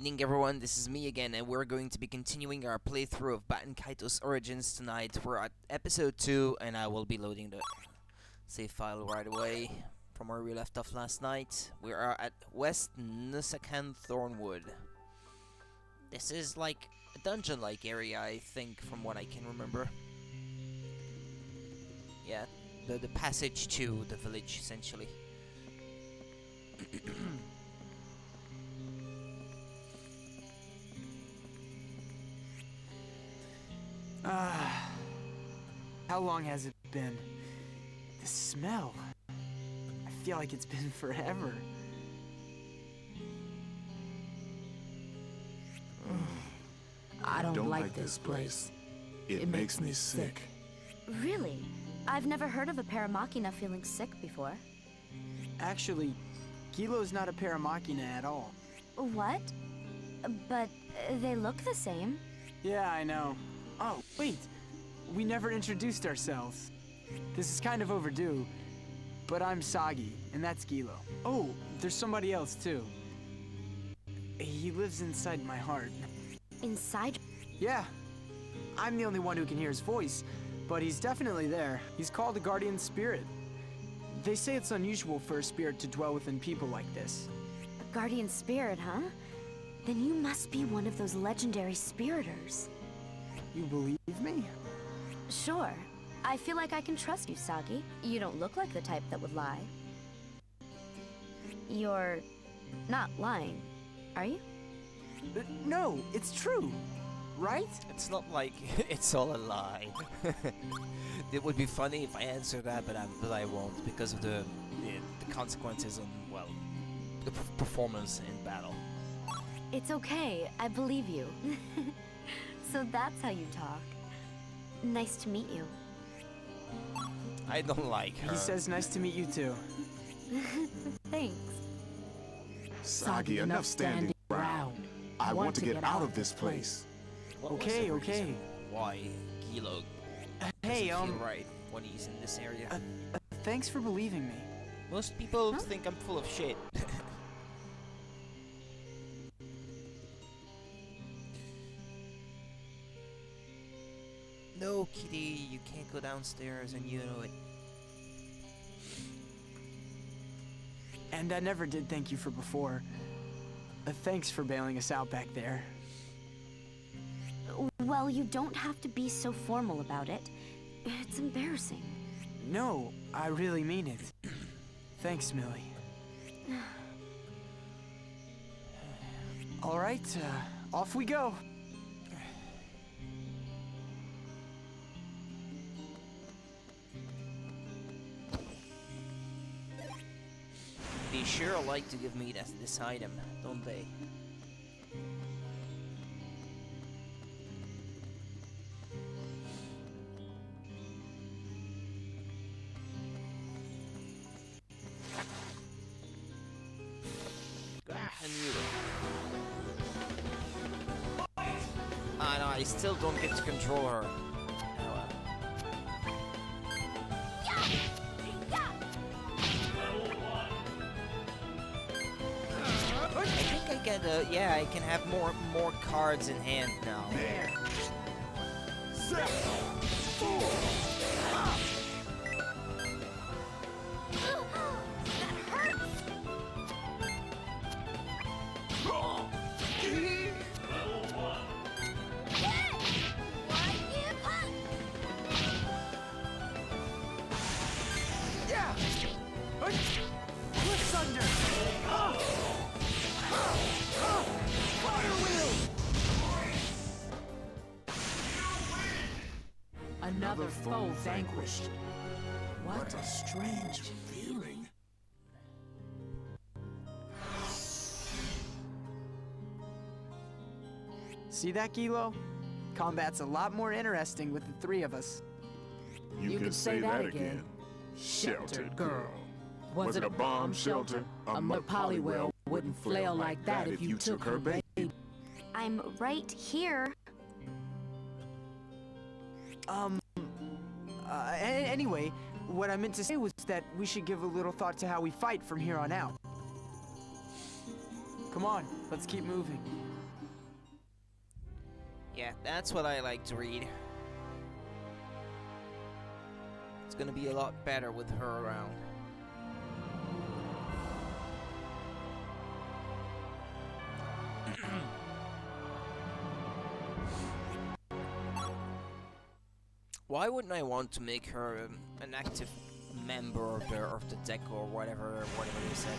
evening everyone, this is me again and we're going to be continuing our playthrough of Baten Kaitos Origins tonight. We're at episode 2 and I will be loading the save file right away from where we left off last night. We are at West Nusakan Thornwood. This is like a dungeon-like area, I think, from what I can remember. Yeah, the passage to the village, essentially. How long has it been? The smell. I feel like it's been forever. I don't like this place. It makes me sick. Really? I've never heard of a Paramachina feeling sick before. Actually, Kilo's not a Paramachina at all. What? But they look the same. Yeah, I know. Oh, wait. We never introduced ourselves. This is kind of overdue, but I'm Sagi, and that's Gilo. Oh, there's somebody else too. He lives inside my heart. Inside? Yeah. I'm the only one who can hear his voice, but he's definitely there. He's called a guardian spirit. They say it's unusual for a spirit to dwell within people like this. A guardian spirit, huh? Then you must be one of those legendary spiriters. You believe me? Sure. I feel like I can trust you, Sagi. You don't look like the type that would lie. You're not lying, are you? No, it's true. Right? It's not like it's all a lie. It would be funny if I answered that, but I won't because of the consequences and, well, the performance in battle. It's okay. I believe you. So that's how you talk. Nice to meet you. I don't like her. He says nice to meet you too. Thanks. Sagi, enough standing around. I want to get out of this place. What was Okay, the okay. reason why Gilo Hey, doesn't feel right when he's in this area? Thanks for believing me. Most people think I'm full of shit. No, kitty, you can't go downstairs and you know it. And I never did thank you for before. Thanks for bailing us out back there. Well, you don't have to be so formal about it. It's embarrassing. No, I really mean it. Thanks, Millie. All right, off we go. They sure like to give me this item, don't they? I knew it. Ah, no, I still don't get to control her. Oh, well. I think I get yeah, I can have more cards in hand now. There. 7, 4. Yeah! Cliff's under! Fire wheel! Another foe vanquished. What a strange feeling. See that, Gilo? Combat's a lot more interesting with the three of us. You can say that again. Sheltered girl. Was it a bomb shelter? A mud polywell wouldn't flail like that if you took her baby. I'm right here. Anyway, what I meant to say was that we should give a little thought to how we fight from here on out. Come on, let's keep moving. Yeah, that's what I like to read. It's gonna be a lot better with her around. Why wouldn't I want to make her an active member of the deck or whatever you said?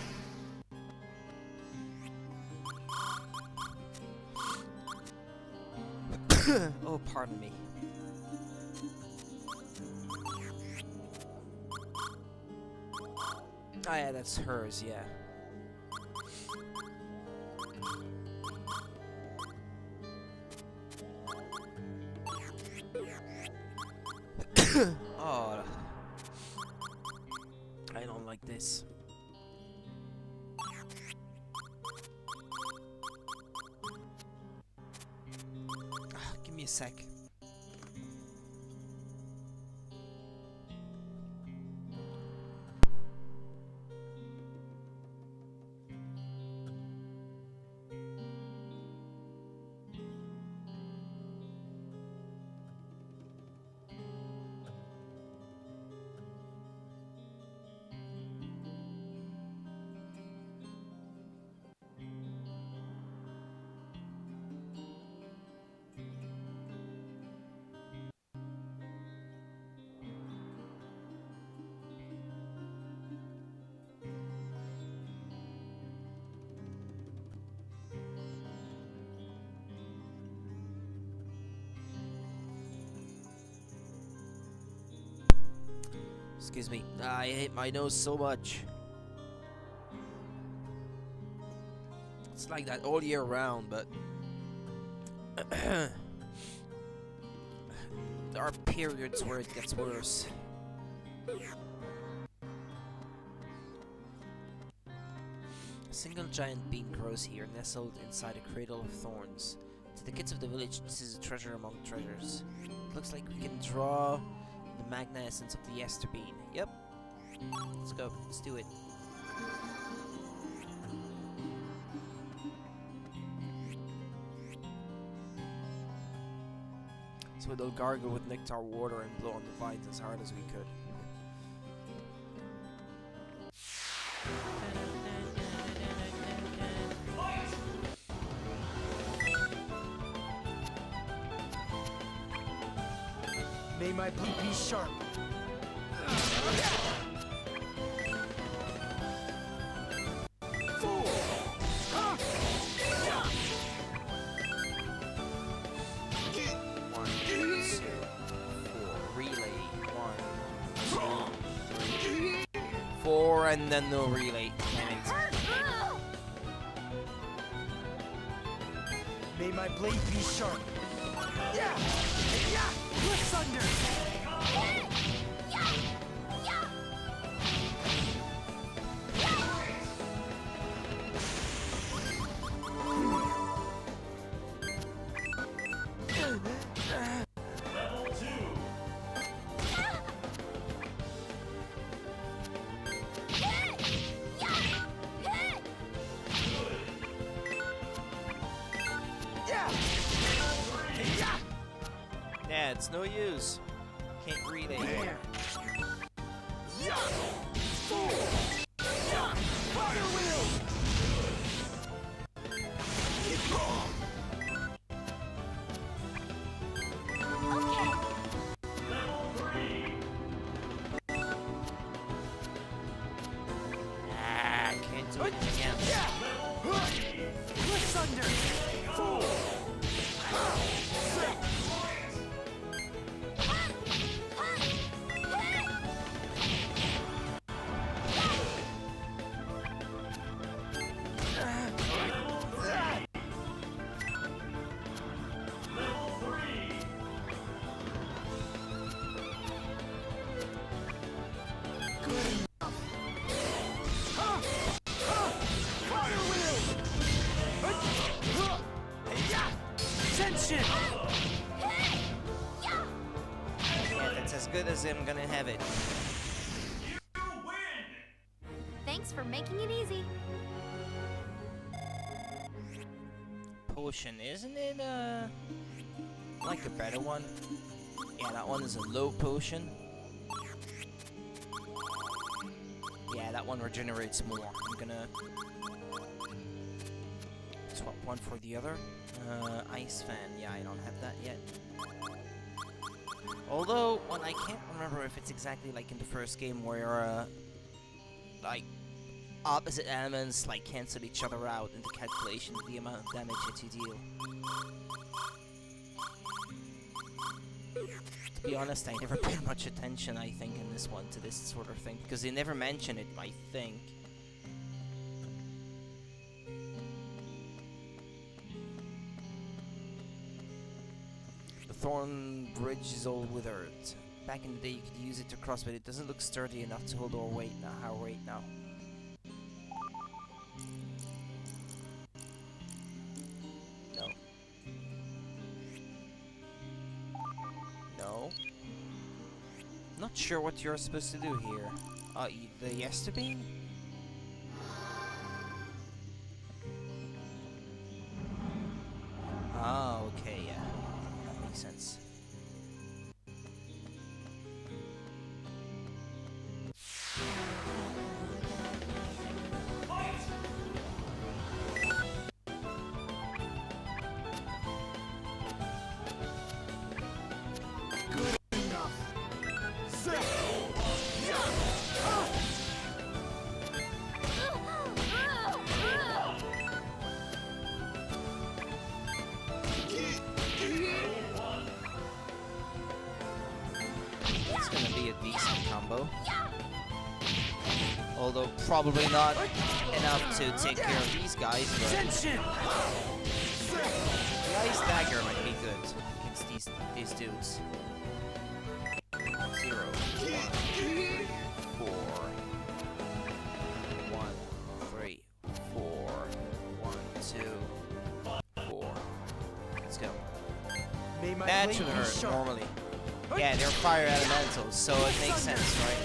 Oh, pardon me. Ah, yeah, that's hers, yeah. Oh, I don't like this. Give me a sec. Excuse me. I hate my nose so much. It's like that all year round, but there are periods where it gets worse. A single giant bean grows here, nestled inside a cradle of thorns. To the kids of the village, this is a treasure among treasures. It looks like we can draw the magna essence of the Ester bean. Yep. Let's go. Let's do it. So we'll gargle with nectar water and blow on the vines as hard as we could. May my blade be sharp. Four and then no relay. Damn it. May my blade be sharp. Yeah! Yeah! Cliff thunder! Yeah, it's no use. Can't relay. Can't do it again. Cliff thunder! Yeah, that's as good as I'm gonna have it. Thanks for making it easy. potion, isn't it? Like a better one. Yeah, that one is a low potion. Yeah, that one regenerates more. I'm gonna swap one for the other. Ice fan. Yeah, I don't have that yet. Although, I can't remember if it's exactly like in the first game where, like, opposite elements like cancel each other out in the calculation of the amount of damage that you deal. To be honest, I never paid much attention, I think, in this one to this sort of thing, because they never mention it, I think. The thorn bridge is all withered. Back in the day you could use it to cross, but it doesn't look sturdy enough to hold our weight now. No. No. Not sure what you're supposed to do here. The Yesterbeam? Ah, okay, yeah. That makes sense. It's gonna be a decent combo. Although probably not enough to take care of these guys, but the Ice Dagger might be good against these dudes. 0, 1, 4, 1, 3, 4, 1, 2, 4. Let's go. That should hurt normally. Yeah, they're fire elementals, so it makes sense, right?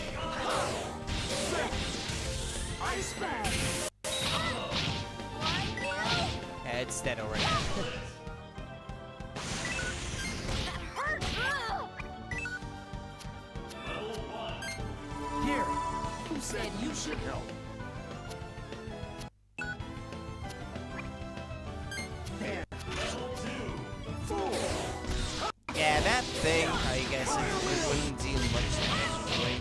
Yeah, it's dead already. Here, who said you should help? Yeah, that thing, I guess, it wouldn't deal much damage anyway.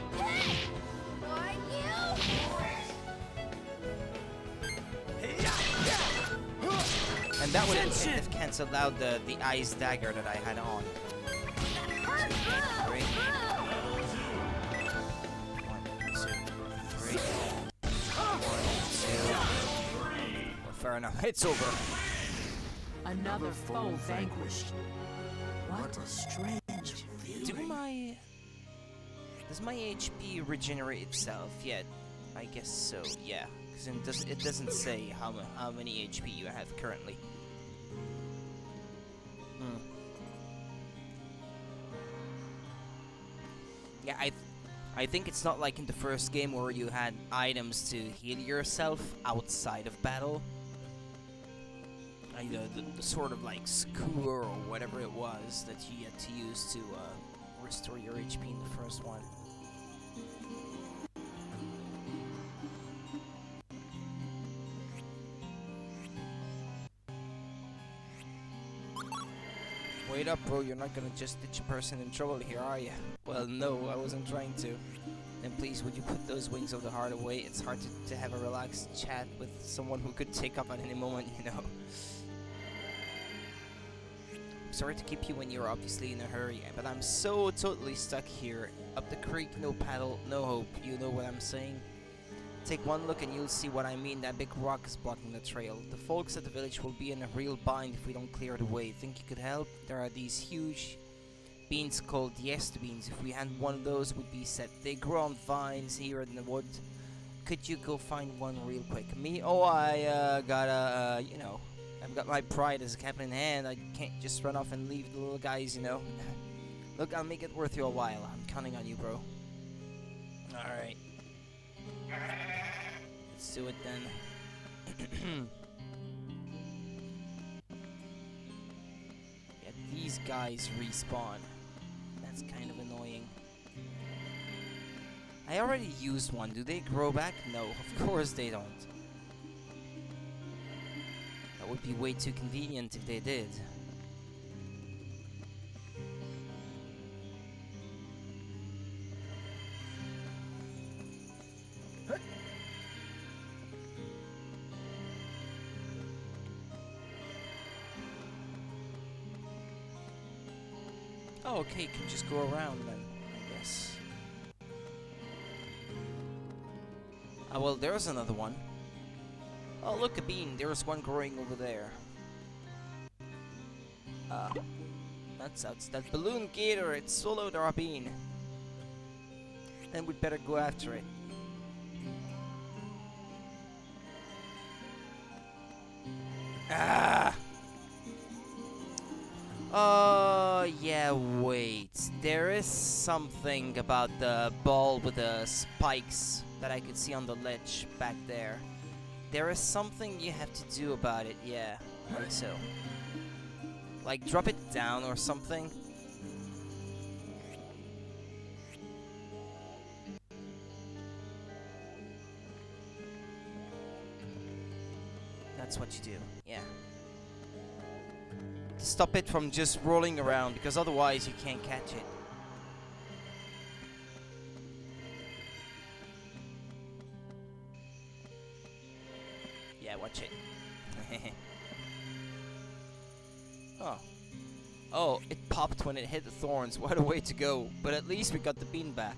And that would have cancelled out the Ice Dagger that I had on. 2, 3. 1, 2, 3. 1, 2. Well, fair enough, it's over. Another foe vanquished. What a strange feeling. Does my HP regenerate itself yet? I guess so, yeah. Because it doesn't say how many HP you have currently. Yeah, I think it's not like in the first game where you had items to heal yourself outside of battle. The sort of like skewer or whatever it was that you had to use to restore your HP in the first one. Wait up, bro, you're not gonna just ditch a person in trouble here, are you? Well, no, I wasn't trying to. Then please, would you put those wings of the heart away? It's hard to have a relaxed chat with someone who could take up at any moment, you know. Sorry to keep you when you're obviously in a hurry, but I'm so totally stuck here. Up the creek, no paddle, no hope. You know what I'm saying? Take one look and you'll see what I mean. That big rock is blocking the trail. The folks at the village will be in a real bind if we don't clear the way. Think you could help? There are these huge beans called Yesterbeams. If we had one of those, we'd be set. They grow on vines here in the wood. Could you go find one real quick? Me? Oh, I gotta, you know, I've got my pride as a captain in hand. I can't just run off and leave the little guys, you know. Look, I'll make it worth your while. I'm counting on you, bro. Alright. Let's do it then. these guys respawn. That's kind of annoying. I already used one. Do they grow back? No, of course they don't. That would be way too convenient if they did. Oh, okay, you can just go around then, I guess. Ah, well, there's another one. Oh, look, a bean. There's one growing over there. Ah, that's that balloon gator. It swallowed our bean. Then we'd better go after it. Ah! Yeah, wait. There is something about the ball with the spikes that I could see on the ledge back there. There is something you have to do about it, yeah. Like so. Like, drop it down or something. That's what you do, yeah. To stop it from just rolling around, because otherwise you can't catch it. Yeah, watch it. Oh. Oh, it popped when it hit the thorns. What a way to go. But at least we got the bean back.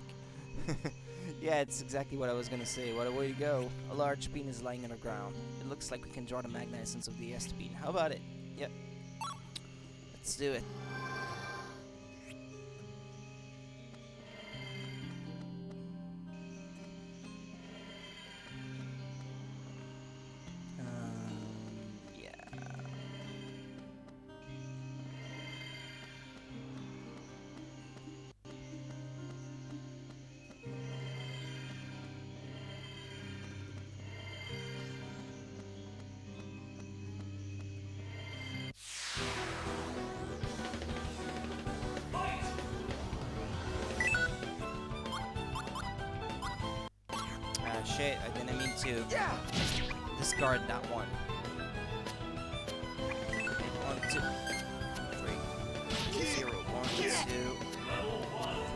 Yeah, it's exactly what I was gonna say. What a way to go. A large bean is lying on the ground. It looks like we can draw the magna essence of the est bean. How about it? Yep. Let's do it. Yeah. Shit, I didn't mean to discard that one. 1, 2, 3, 0, 1, 2,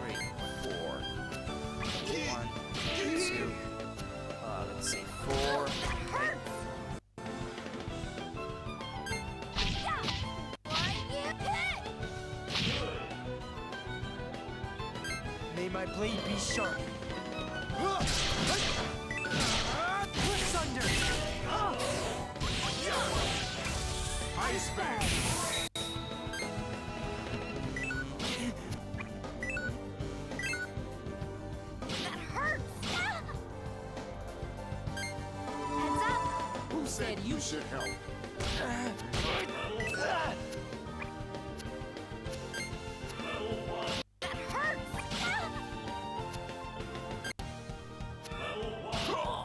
3, 4, 1, 2, let's see, 4, May my blade be sharp. Thunder! Ice Bag! That hurts! Heads up! Who said you should help? That hurts!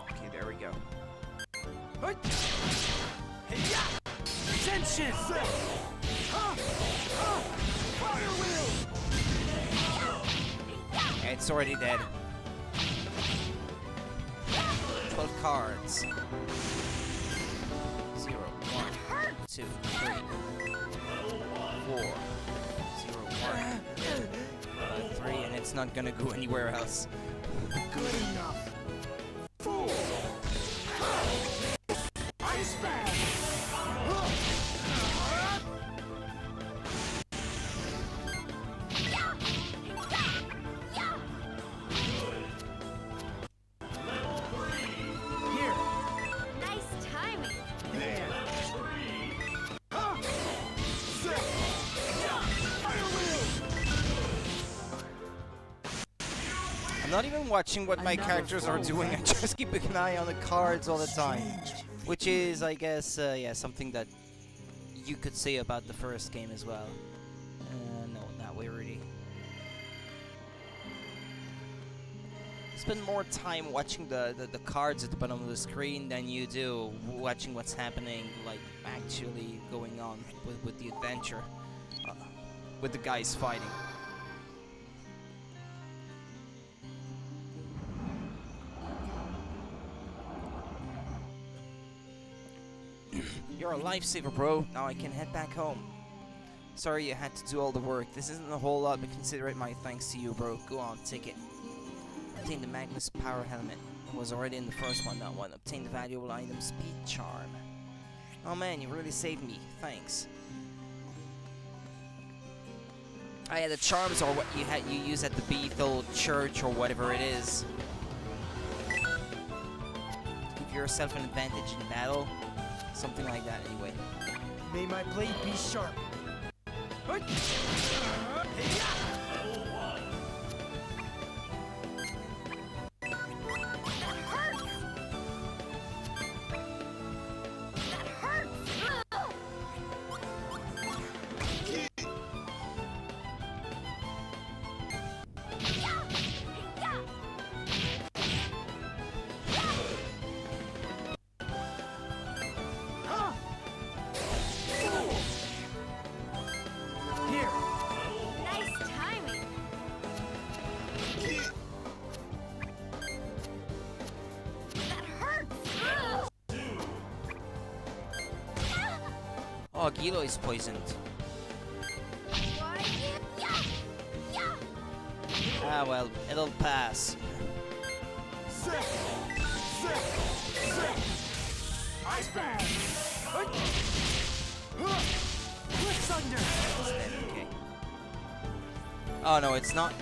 okay, there we go. Attention! Fire wheel! It's already dead. 12 cards. 0, 1, 2, 3, 4, 0, 1, 3, and it's not gonna go anywhere else. Good enough. Fool. Ice Bag. Here! Nice timing! There. I'm not even watching what my Another characters are full doing. I bench. just keep an eye on the cards all the time. Which is, I guess, yeah, something that you could say about the first game as well. No, not way really. Spend more time watching the cards at the bottom of the screen than you do watching what's happening, like, actually going on with the adventure. with the guys fighting. You're a lifesaver, bro. Now I can head back home. Sorry you had to do all the work. This isn't a whole lot, but consider it my thanks to you, bro. Go on, take it. Obtain the Magnus Power Helmet. It was already in the first one, that one. Obtain the valuable item Speed Charm. Oh man, you really saved me. Thanks. Oh yeah, the charms are what you use at the Bethel Church or whatever it is. Give yourself an advantage in battle. Something like that, anyway. May my blade be sharp. Oh, Gilo is poisoned. Ah, well, it'll pass. Ice Band! Thunder! Okay. Oh no, it's not.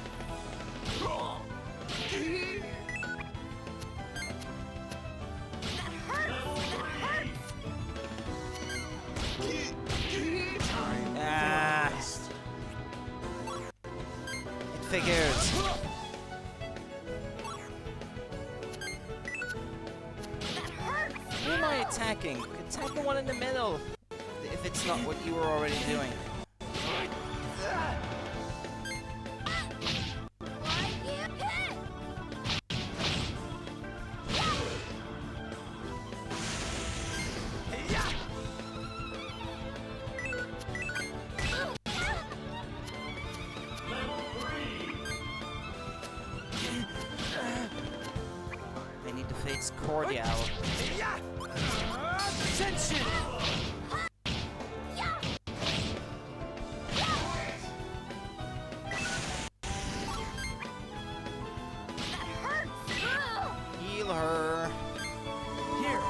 Ah. It figures. Who am I attacking? Attack the one in the middle. If it's not what you were already doing. I need to face Cordial. Attention! Heal her. Here!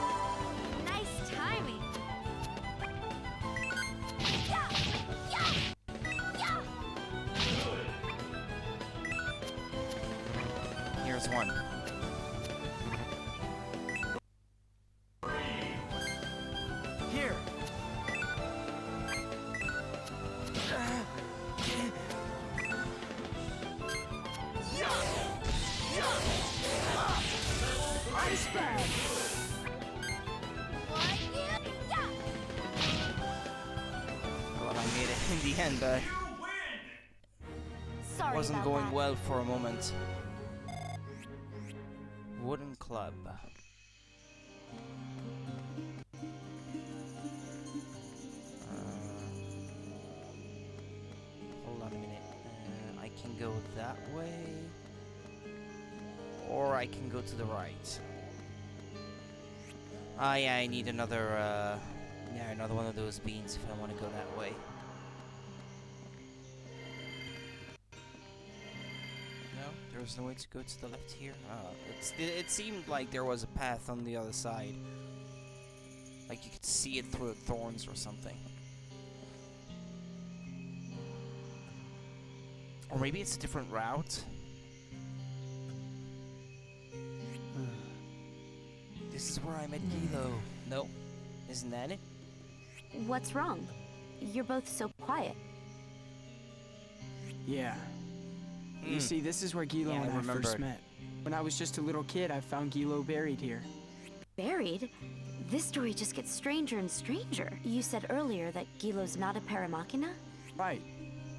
Nice timing. Here's one. Here! Ice Band! Well, I made it in the end, but Sorry wasn't about going that. well for a moment. Wooden club. Hold on a minute. I can go that way, or I can go to the right. Ah, yeah, I need another, another one of those beans if I want to go that way. No, there's no way to go to the left here. It seemed like there was a path on the other side. Like you could see it through the thorns or something. Or maybe it's a different route. This is where I met Gilo. No, isn't that it? What's wrong? You're both so quiet. Yeah. You see, this is where Gilo Yeah, and I I first remembered. met. When I was just a little kid, I found Gilo buried here. Buried? This story just gets stranger and stranger. You said earlier that Gilo's not a paramachina? Right.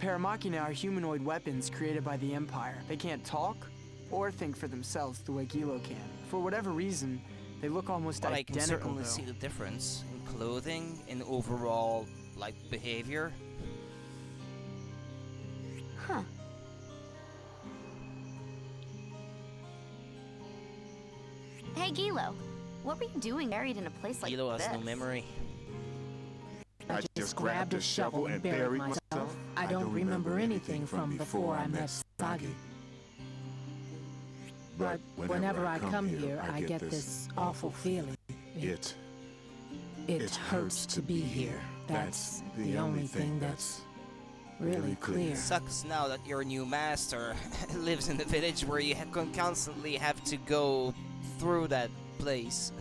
Paramachina are humanoid weapons created by the Empire. They can't talk or think for themselves the way Gilo can. For whatever reason, they look almost But I can identical, certainly though. see the difference in clothing, in overall, like, behavior. Huh. Hey, Gilo. What were you doing buried in a place like Hilo this? has no memory. I just grabbed a shovel and buried myself. I don't remember anything from before I met Sagi. But whenever I come here, I get this awful feeling. It hurts to be here. That's the only thing that's really clear. Sucks now that your new master lives in the village where you constantly have to go through that place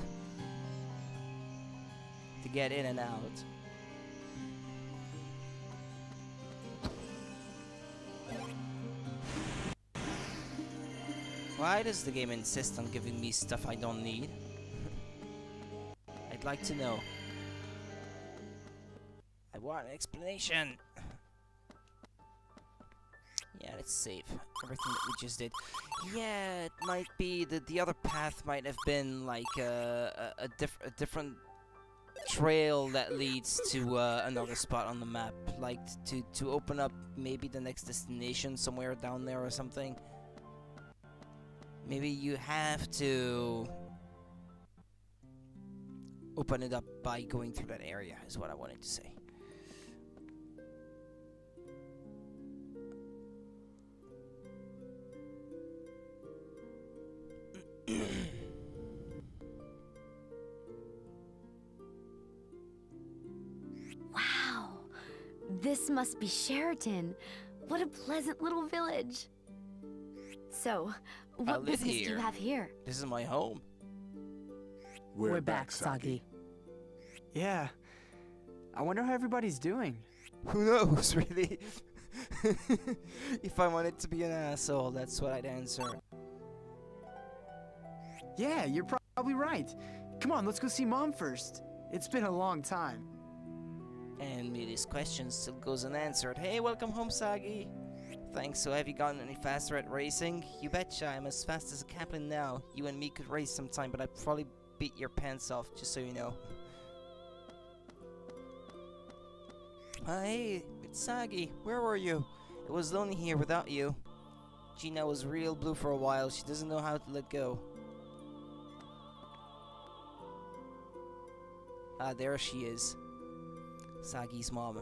to get in and out. Why does the game insist on giving me stuff I don't need? I'd like to know. I want an explanation. Yeah, let's save everything that we just did. Yeah, it might be that the other path might have been like a different trail that leads to another spot on the map, like to open up maybe the next destination somewhere down there or something. Maybe you have to open it up by going through that area, is what I wanted to say. Wow. This must be Sheraton. What a pleasant little village. So, what live business do you here. have here? This is my home. We're back, Sagi. Yeah. I wonder how everybody's doing. Who knows, really? If I wanted to be an asshole, that's what I'd answer. Yeah, you're probably right. Come on, let's go see Mom first. It's been a long time. And this question still goes unanswered. Hey, welcome home, Sagi. Thanks, so have you gotten any faster at racing? You betcha, I'm as fast as a Kaplan now. You and me could race sometime, but I'd probably beat your pants off, just so you know. Hey, it's Sagi. Where were you? It was lonely here without you. Gina was real blue for a while. She doesn't know how to let go. Ah, there she is. Sagi's mom.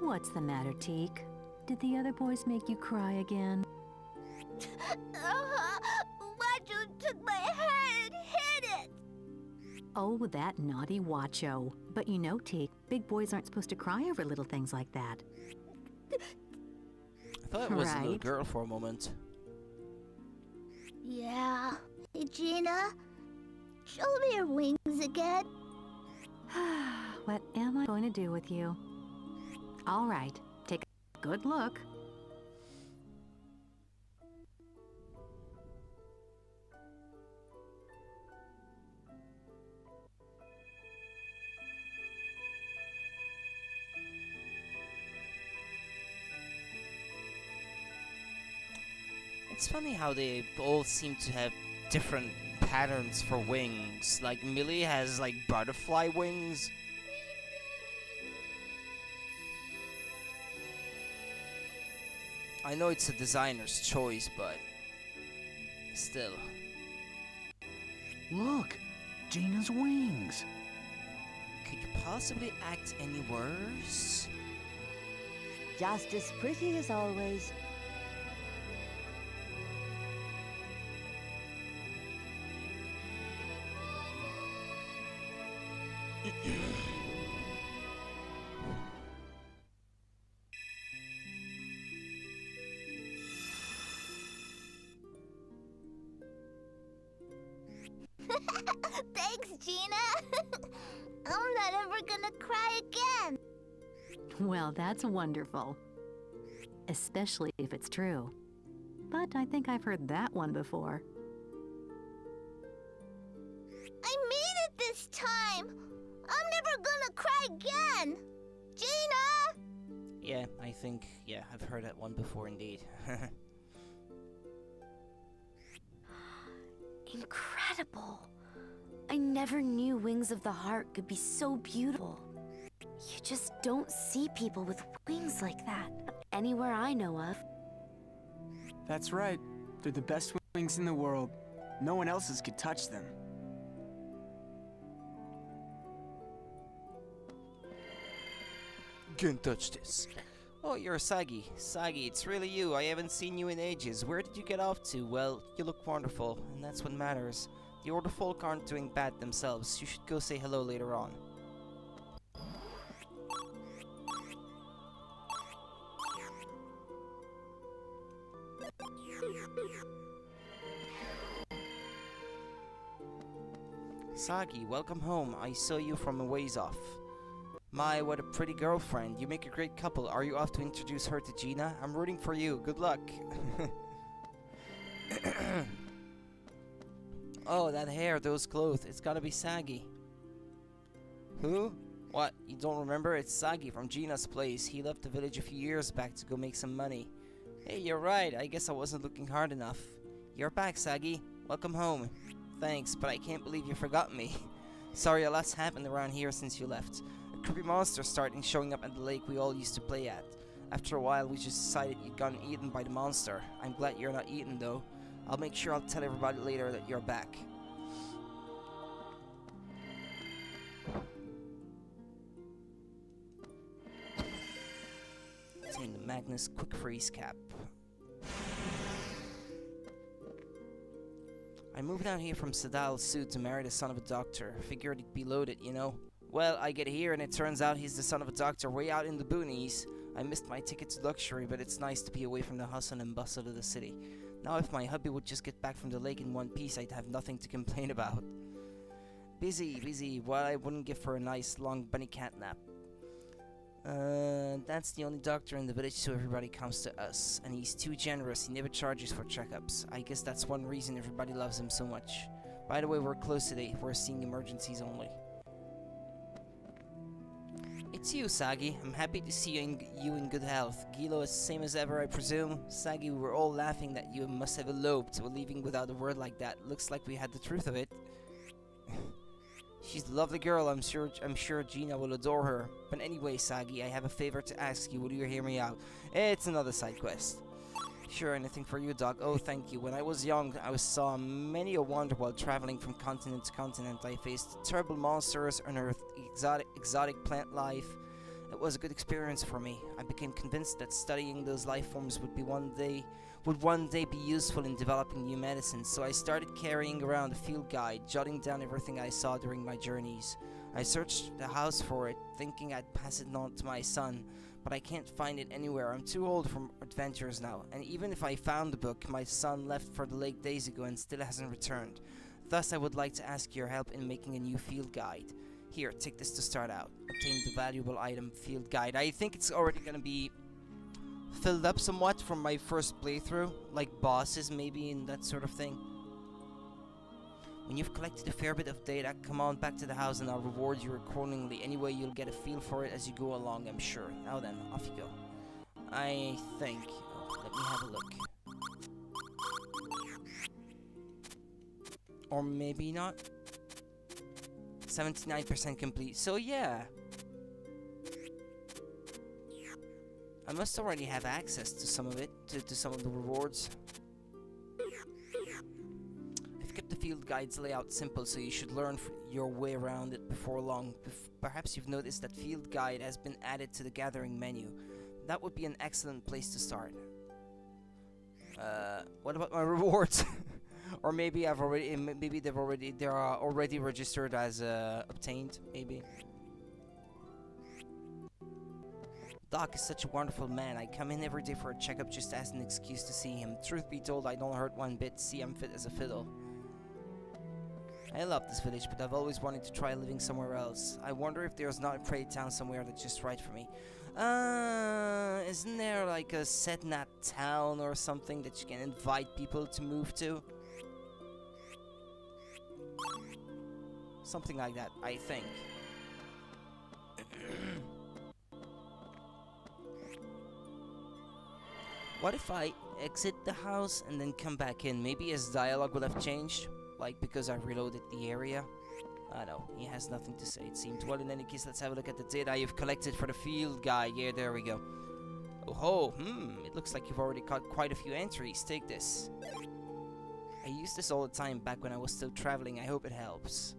What's the matter, Teak? Did the other boys make you cry again? Wacho took my hair and hid it! Oh, that naughty Wacho. But you know, Teak, big boys aren't supposed to cry over little things like that. I thought it was a little Right. girl for a moment. Yeah. Hey, Gina. Show me your wings again. What am I going to do with you? All right, take a good look. It's funny how they all seem to have different patterns for wings. Like Millie has like butterfly wings. I know it's a designer's choice, but still. Look, Gina's wings. Could you possibly act any worse? Just as pretty as always. Thanks, Gina. I'm not ever gonna cry again. Well, that's wonderful. Especially if it's true. But I think I've heard that one before. I mean it this time. I'm never gonna cry again. Gina! Yeah, I think, yeah, I've heard that one before indeed. Incredible. I never knew Wings of the Heart could be so beautiful. You just don't see people with wings like that anywhere I know of. That's right. They're the best wings in the world. No one else's could touch them. Can't touch this. Oh, you're Sagi. Sagi, it's really you. I haven't seen you in ages. Where did you get off to? Well, you look wonderful, and that's what matters. The Order folk aren't doing bad themselves. You should go say hello later on. Sagi, welcome home. I saw you from a ways off. My, what a pretty girlfriend. You make a great couple. Are you off to introduce her to Gina? I'm rooting for you. Good luck. Oh, that hair, those clothes. It's gotta be Sagi. Who? What? You don't remember? It's Sagi from Gina's place. He left the village a few years back to go make some money. Hey, you're right. I guess I wasn't looking hard enough. You're back, Sagi. Welcome home. Thanks, but I can't believe you forgot me. Sorry, a lot's happened around here since you left. A creepy monster started showing up at the lake we all used to play at. After a while, we just decided you'd gotten eaten by the monster. I'm glad you're not eaten, though. I'll make sure I'll tell everybody later that you're back. Obtain the Magnus Quick Freeze Cap. I moved out here from Sadal's suit to marry the son of a doctor. Figured he'd be loaded, you know. Well, I get here and it turns out he's the son of a doctor way out in the boonies. I missed my ticket to luxury, but it's nice to be away from the hustle and bustle of the city. Now if my hubby would just get back from the lake in one piece, I'd have nothing to complain about. Busy, what I wouldn't give for a nice long bunny cat nap. That's the only doctor in the village, so everybody comes to us. And he's too generous, he never charges for checkups. I guess that's one reason everybody loves him so much. By the way, we're closed today, we're seeing emergencies only. It's you, Sagi. I'm happy to see you in good health. Gilo is the same as ever, I presume. Sagi, we were all laughing that you must have eloped. We're leaving without a word like that. Looks like we had the truth of it. She's a lovely girl. I'm sure Gina will adore her. But anyway, Sagi, I have a favor to ask you. Will you hear me out? It's another side quest. Sure, anything for you, Doc. Oh, thank you. When I was young, I saw many a wonder while traveling from continent to continent. I faced terrible monsters, unearthed exotic plant life. It was a good experience for me. I became convinced that studying those life forms would one day be useful in developing new medicines. So I started carrying around a field guide, jotting down everything I saw during my journeys. I searched the house for it, thinking I'd pass it on to my son. But I can't find it anywhere. I'm too old for adventures now. And even if I found the book, my son left for the lake days ago and still hasn't returned. Thus, I would like to ask your help in making a new field guide. Here, take this to start out. Obtain the valuable item field guide. I think it's already gonna be filled up somewhat from my first playthrough. Like bosses, maybe, and that sort of thing. When you've collected a fair bit of data, come on back to the house and I'll reward you accordingly. Anyway, you'll get a feel for it as you go along, I'm sure. Now then, off you go. I think... Oh, let me have a look. Or maybe not. 79% complete. So yeah. I must already have access to some of it, to some of the rewards. Kept the field guide's layout simple, so you should learn your way around it before long. Perhaps you've noticed that field guide has been added to the gathering menu. That would be an excellent place to start. What about my rewards? Or maybe they are already registered as obtained. Maybe. Doc is such a wonderful man. I come in every day for a checkup just as an excuse to see him. Truth be told, I don't hurt one bit. See, I'm fit as a fiddle. I love this village, but I've always wanted to try living somewhere else. I wonder if there's not a prairie town somewhere that's just right for me. Isn't there like a Setnat town or something that you can invite people to move to? Something like that, I think. What if I exit the house and then come back in? Maybe his dialogue would have changed. Like, because I reloaded the area. I know, he has nothing to say, it seems. Well, in any case, let's have a look at the data you've collected for the field guy. Yeah, there we go. Oh ho, it looks like you've already caught quite a few entries. Take this. I use this all the time back when I was still traveling. I hope it helps.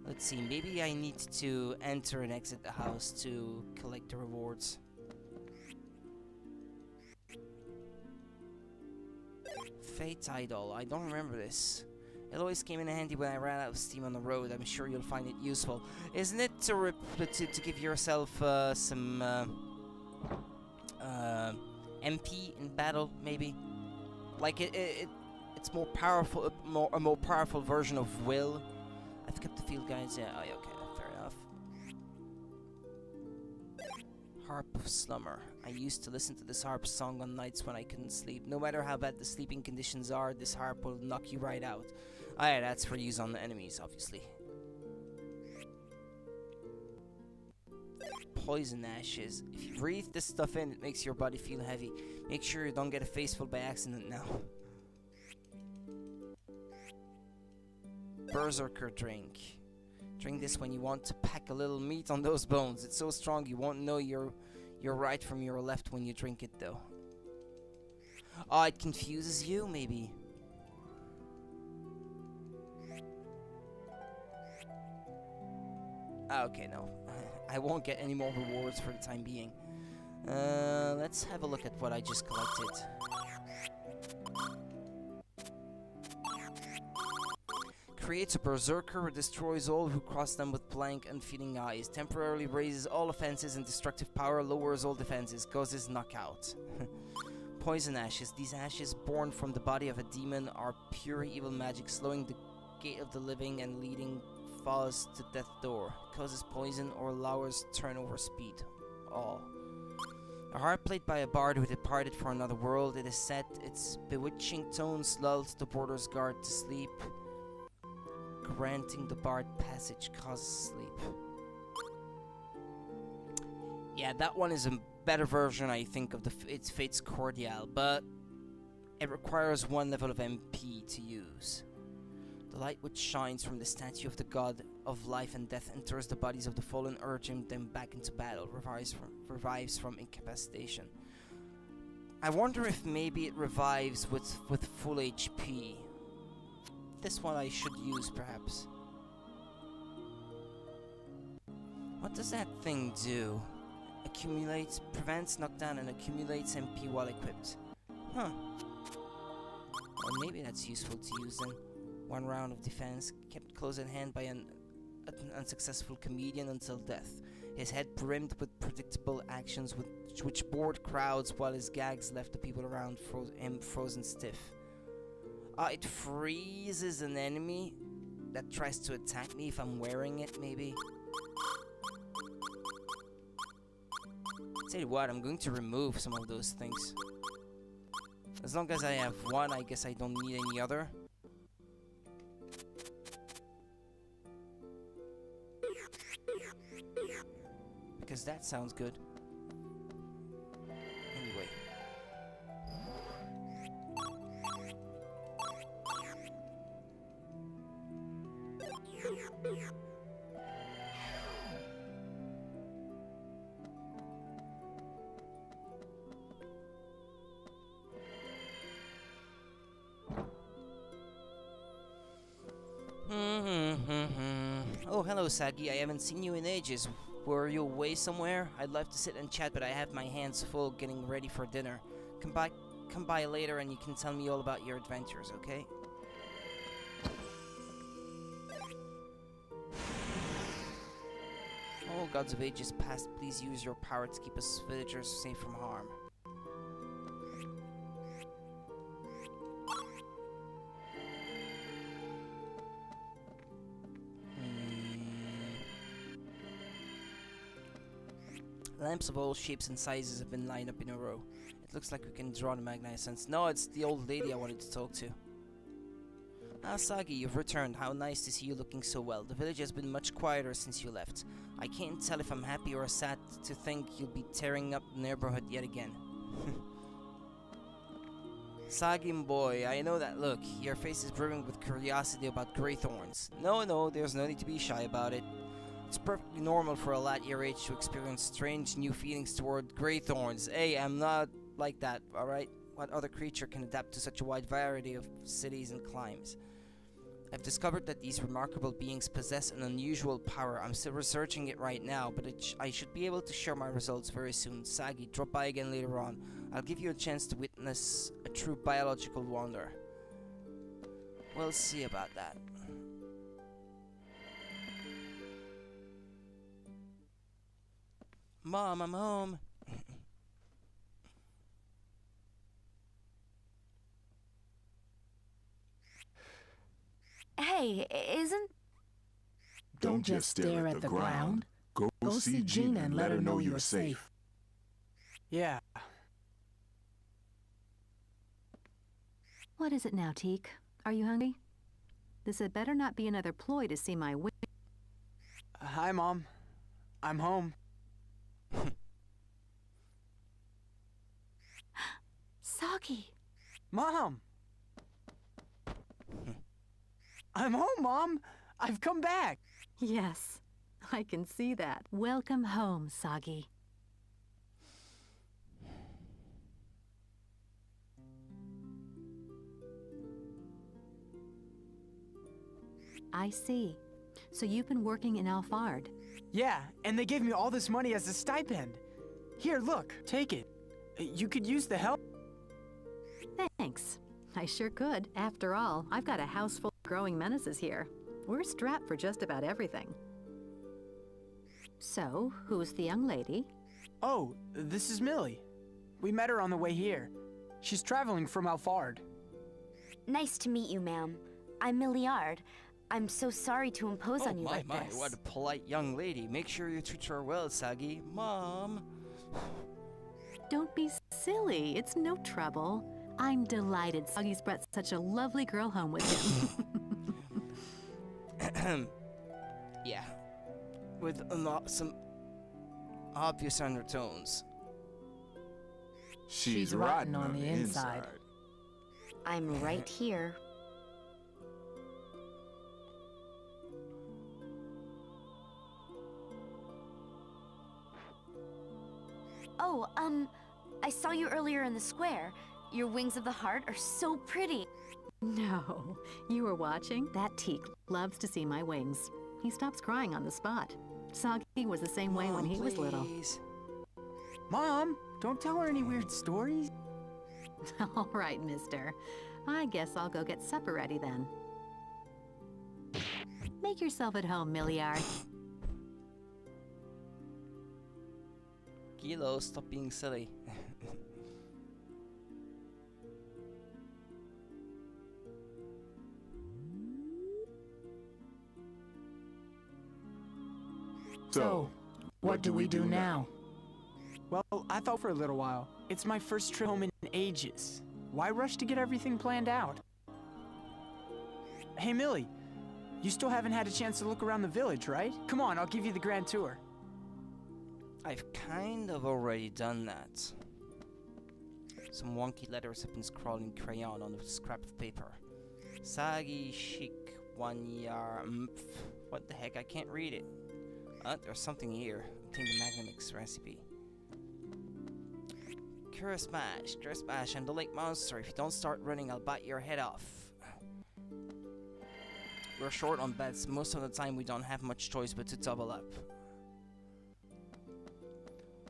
Let's see, maybe I need to enter and exit the house to collect the rewards. Fate Idol, I don't remember this. It always came in handy when I ran out of steam on the road. I'm sure you'll find it useful. Isn't it to give yourself some MP in battle, maybe? Like it's more powerful, a more powerful version of will. I've kept the field guides. Yeah, oh, yeah, okay, fair enough. Harp of Slumber. I used to listen to this harp song on nights when I couldn't sleep. No matter how bad the sleeping conditions are, this harp will knock you right out. Oh yeah, that's for use on the enemies, obviously. Poison ashes. If you breathe this stuff in, it makes your body feel heavy. Make sure you don't get a face full by accident now. Berserker drink. Drink this when you want to pack a little meat on those bones. It's so strong you won't know your right from your left when you drink it, though. Oh, it confuses you, maybe. Okay, no. I won't get any more rewards for the time being. Let's have a look at what I just collected. Creates a berserker who destroys all who cross them with blank, unfeeling eyes. Temporarily raises all offenses and destructive power, lowers all defenses, causes knockout. Poison ashes. These ashes, born from the body of a demon, are pure evil magic, slowing the gate of the living and leading foes to death door. Causes poison or lowers turnover speed. Oh. A harp played by a bard who departed for another world. It is said its bewitching tones lulled the border's guard to sleep. Granting the bard passage causes sleep. Yeah, that one is a better version, I think, of its Fate's Cordial, but it requires one level of MP to use. The light which shines from the statue of the god of life and death enters the bodies of the fallen, urging them back into battle, revives from incapacitation. I wonder if maybe it revives with full HP. This one I should use, perhaps. What does that thing do? Accumulates, prevents knockdown and accumulates MP while equipped. Huh. Well, maybe that's useful to use then. One round of defense, kept close at hand by an unsuccessful comedian until death. His head brimmed with predictable actions which bored crowds while his gags left the people around him frozen stiff. It freezes an enemy that tries to attack me if I'm wearing it, maybe. Tell you what, I'm going to remove some of those things. As long as I have one, I guess I don't need any other. Because that sounds good. Anyway. Oh, hello, Sagi. I haven't seen you in ages. Were you away somewhere? I'd love to sit and chat, but I have my hands full getting ready for dinner. Come by later and you can tell me all about your adventures, okay? Oh, gods of ages past, please use your power to keep us villagers safe from harm. Lamps of all shapes and sizes have been lined up in a row. It looks like we can draw the magnificence. No, it's the old lady I wanted to talk to. Ah, Sagi, you've returned. How nice to see you looking so well. The village has been much quieter since you left. I can't tell if I'm happy or sad to think you'll be tearing up the neighborhood yet again. Sagim boy, I know that look. Your face is brimming with curiosity about Greythorns. No, there's no need to be shy about it. It's perfectly normal for a lad your age to experience strange new feelings toward Greythorns. Hey, I'm not like that, alright? What other creature can adapt to such a wide variety of cities and climes? I've discovered that these remarkable beings possess an unusual power. I'm still researching it right now, but I should be able to share my results very soon. Sagi, drop by again later on. I'll give you a chance to witness a true biological wonder. We'll see about that. Mom, I'm home. Hey, isn't... Don't just stare at the ground. Go see Gina and let her know you're safe. Yeah. What is it now, Teak? Are you hungry? This had better not be another ploy to see my wings. Hi, Mom. I'm home. Sagi. Mom! I'm home, Mom! I've come back! Yes, I can see that. Welcome home, Sagi. I see. So you've been working in Alfard. Yeah, and they gave me all this money as a stipend. Here, look, take it. You could use the help. Thanks. I sure could. After all, I've got a house full of growing menaces here. We're strapped for just about everything. So, who's the young lady? Oh, this is Millie. We met her on the way here. She's traveling from Alfard. Nice to meet you, ma'am. I'm Milliard. I'm so sorry to impose on you like this. What a polite young lady. Make sure you treat her well, Sagi. Mom. Don't be silly. It's no trouble. I'm delighted Sagi's brought such a lovely girl home with him. Yeah. With some obvious undertones. She's rotten on the inside. I'm right here. Oh, I saw you earlier in the square. Your wings of the heart are so pretty. No, you were watching? That Teak loves to see my wings. He stops crying on the spot. Sagi was the same way when he was little. Mom, don't tell her any weird stories. All right, mister. I guess I'll go get supper ready then. Make yourself at home, Milliard. Kilo, stop being silly. So, what do we do now? Well, I thought for a little while. It's my first trip home in ages. Why rush to get everything planned out? Hey, Millie. You still haven't had a chance to look around the village, right? Come on, I'll give you the grand tour. I've kind of already done that. Some wonky letters have been scrawled in crayon on a scrap of paper. Sagi Shik Wanyar Mph. What the heck? I can't read it. There's something here. Obtain the Magnamix recipe. Cure Smash, and the Lake Monster. If you don't start running, I'll bite your head off. We're short on bets. Most of the time, we don't have much choice but to double up.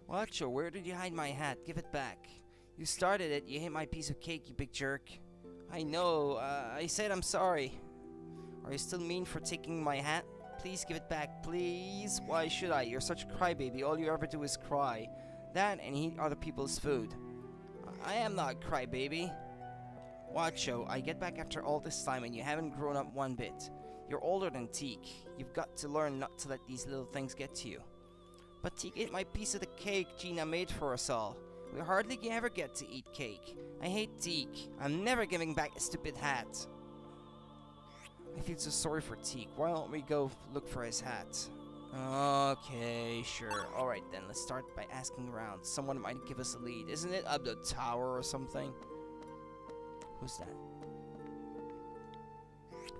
Watcho, where did you hide my hat? Give it back. You started it. You hit my piece of cake, you big jerk. I know. I said I'm sorry. Are you still mean for taking my hat? Please give it back, please. Why should I? You're such a crybaby. All you ever do is cry. That and eat other people's food. I am not a crybaby. Watcho, I get back after all this time and you haven't grown up one bit. You're older than Teak. You've got to learn not to let these little things get to you. But Teak ate my piece of the cake Gina made for us all. We hardly ever get to eat cake. I hate Teak. I'm never giving back a stupid hat. I feel so sorry for Teak. Why don't we go look for his hat? Okay, sure. Alright then, let's start by asking around. Someone might give us a lead. Isn't it up the tower or something? Who's that?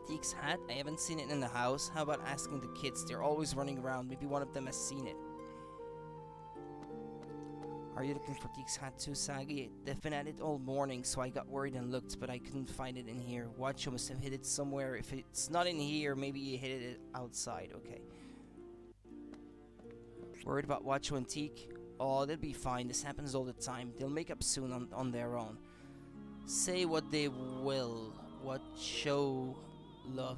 Teek's hat? I haven't seen it in the house. How about asking the kids? They're always running around. Maybe one of them has seen it. Are you looking for Teek's hat too, Sagi? They've been at it all morning, so I got worried and looked, but I couldn't find it in here. Wacho must have hid it somewhere. If it's not in here, maybe he hid it outside. Okay. Worried about Wacho and Teek? Oh, they'll be fine. This happens all the time. They'll make up soon on their own. Say what they will. Wacho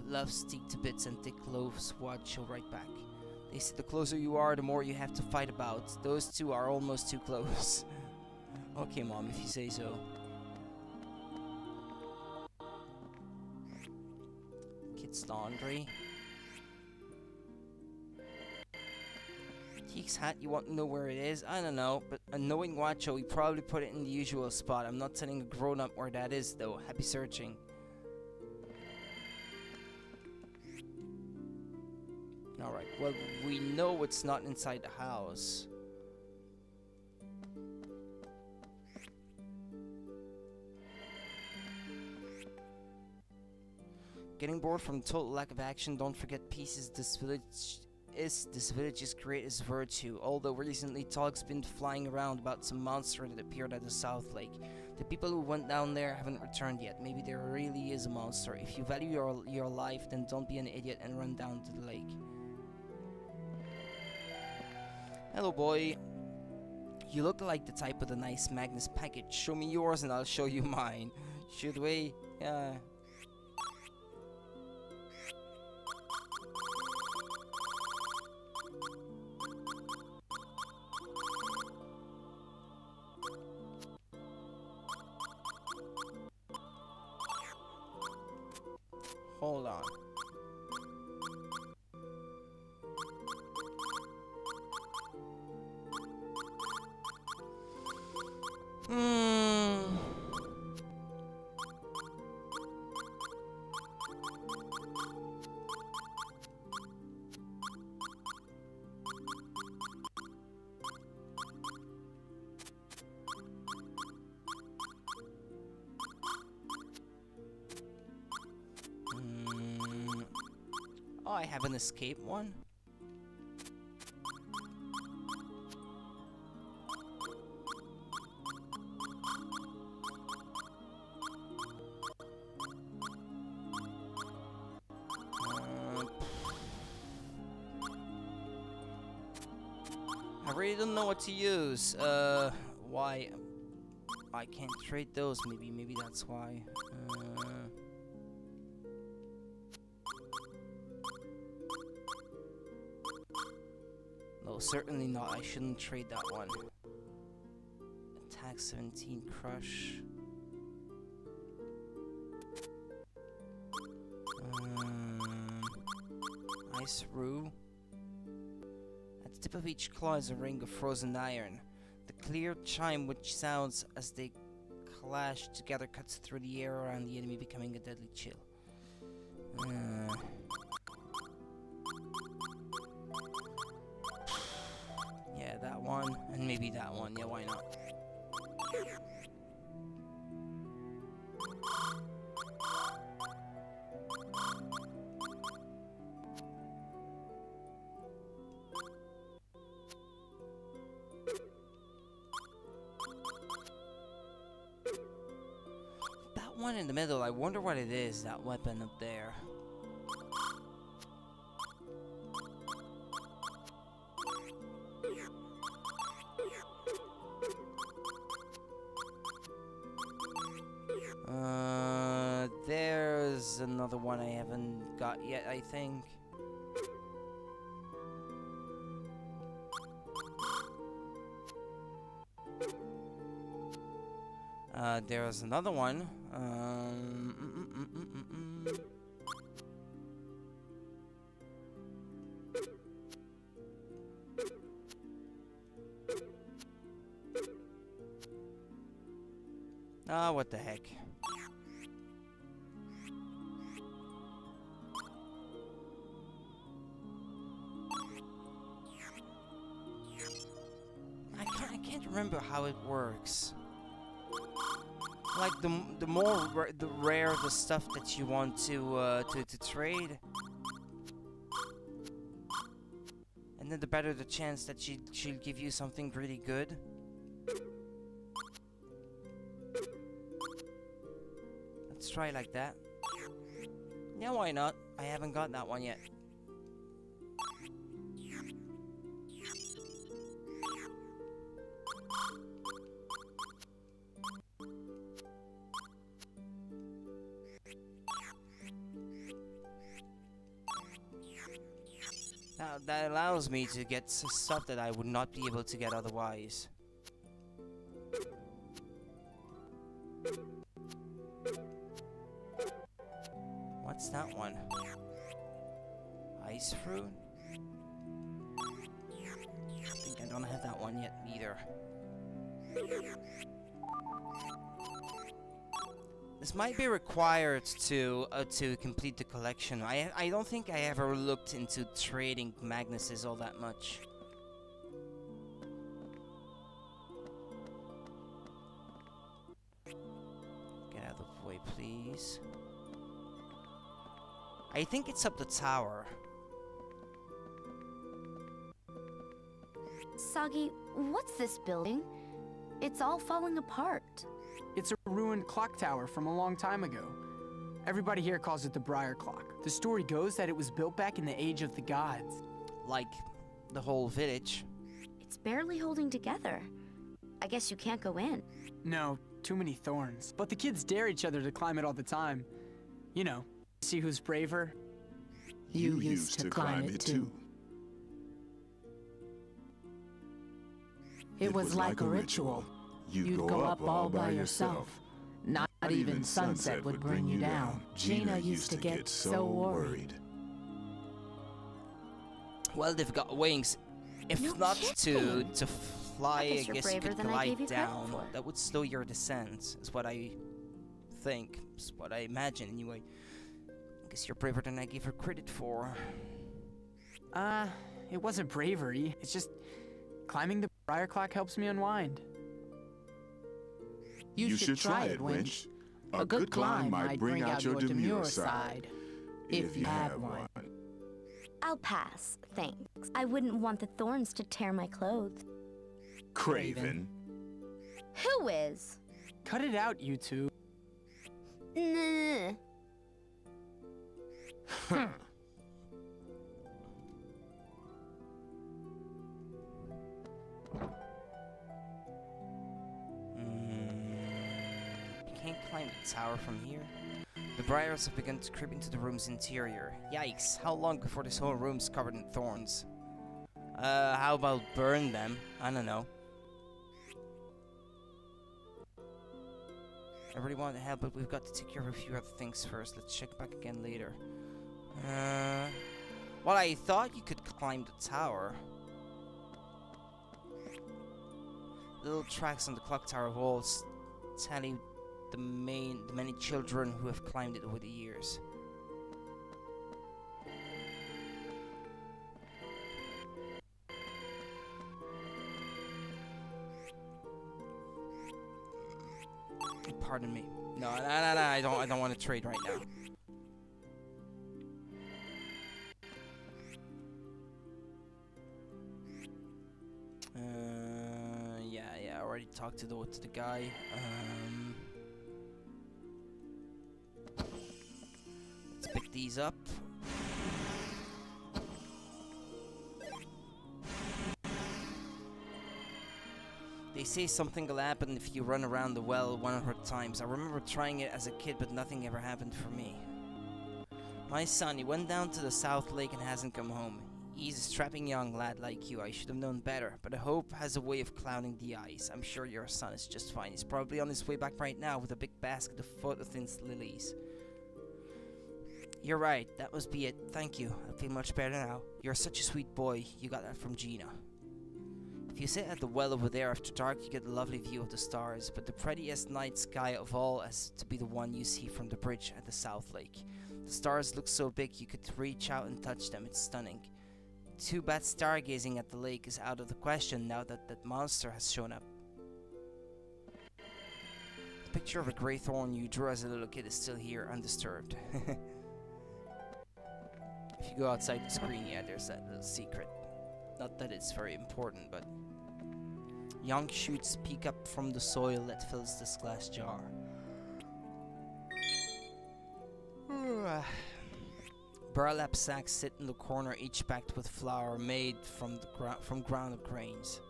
loves Teek to bits, and Teek loves Wacho right back. They say the closer you are, the more you have to fight about. Those two are almost too close. Okay, Mom, if you say so. Kids' laundry. Teek's hat, you want to know where it is? I don't know, but knowing Wacho, he probably put it in the usual spot. I'm not telling a grown-up where that is, though. Happy searching. Alright, well, we know it's not inside the house. Getting bored from total lack of action, don't forget pieces. This village's greatest virtue. Although recently talk's been flying around about some monster that appeared at the South Lake. The people who went down there haven't returned yet. Maybe there really is a monster. If you value your life, then don't be an idiot and run down to the lake. Hello, boy. You look like the type with a nice Magnus package. Show me yours and I'll show you mine. Should we? Yeah. Hold on. Oh, I have an escape one. I really don't know what to use. Why? I can't trade those. Maybe that's why. No, certainly not. I shouldn't trade that one. Attack 17, crush. Ice Rue. At the tip of each claw is a ring of frozen iron. The clear chime which sounds as they clash together cuts through the air around the enemy, becoming a deadly chill. Yeah, that one, and maybe that one. Yeah, why not? That one in the middle, I wonder what it is, that weapon up there. There's another one I haven't got yet, I think. There's another one. Ah, what the heck. I can't remember how it works. Like the more the rare the stuff that you want to trade, and then the better the chance that she'll give you something really good. Let's try like that. Yeah, why not? I haven't got that one yet. Now that allows me to get stuff that I would not be able to get otherwise. What's that one? Ice fruit? I think I don't have that one yet either. This might be required to complete the collection. I don't think I ever looked into trading Magnuses all that much. Get out of the way, please. I think it's up the tower. Soggy, what's this building? It's all falling apart. It's a ruined clock tower from a long time ago. Everybody here calls it the Briar Clock. The story goes that it was built back in the age of the gods. Like the whole village. It's barely holding together. I guess you can't go in. No, too many thorns. But the kids dare each other to climb it all the time. You know, see who's braver? You used to climb it too. It was like a ritual. You'd go up all by yourself. Not even sunset would bring you down. Gina used to get so worried. Well, they've got wings. If No not kidding. to fly, I guess I you're guess you braver could than I glide gave you credit down. for. That would slow your descent, is what I think. Is what I imagine, anyway. I guess you're braver than I gave her credit for. It wasn't bravery. It's just climbing the Briar Clock helps me unwind. You should try it, wench. A good climb might bring out your demure side, if you have one. I'll pass, thanks. I wouldn't want the thorns to tear my clothes. Craven. Who is? Cut it out, you two. Nah. You can't climb the tower from here. The briars have begun to creep into the room's interior. Yikes, how long before this whole room's covered in thorns? How about burn them? I don't know. I really want to help, but we've got to take care of a few other things first. Let's check back again later. Well, I thought you could climb the tower. Little tracks on the clock tower walls tally the many children who have climbed it over the years. Pardon me. No, I don't want to trade right now. Yeah, I already talked to the guy. Let's pick these up. They say something will happen if you run around the well 100 times. I remember trying it as a kid, but nothing ever happened for me. My son, he went down to the South Lake and hasn't come home. He's a strapping young lad like you. I should have known better, but hope has a way of clouding the eyes. I'm sure your son is just fine. He's probably on his way back right now with a big basket of photosynth lilies. You're right, that must be it. Thank you. I feel much better now. You're such a sweet boy. You got that from Gina. If you sit at the well over there after dark, you get a lovely view of the stars, but the prettiest night sky of all has to be the one you see from the bridge at the South Lake. The stars look so big you could reach out and touch them. It's stunning. Too bad stargazing at the lake is out of the question now that that monster has shown up. The picture of a grey thorn you drew as a little kid is still here, undisturbed. If you go outside the screen, yeah, there's that little secret. Not that it's very important, but... Young shoots peek up from the soil that fills this glass jar. Burlap sacks sit in the corner, each packed with flour made from grounded grains.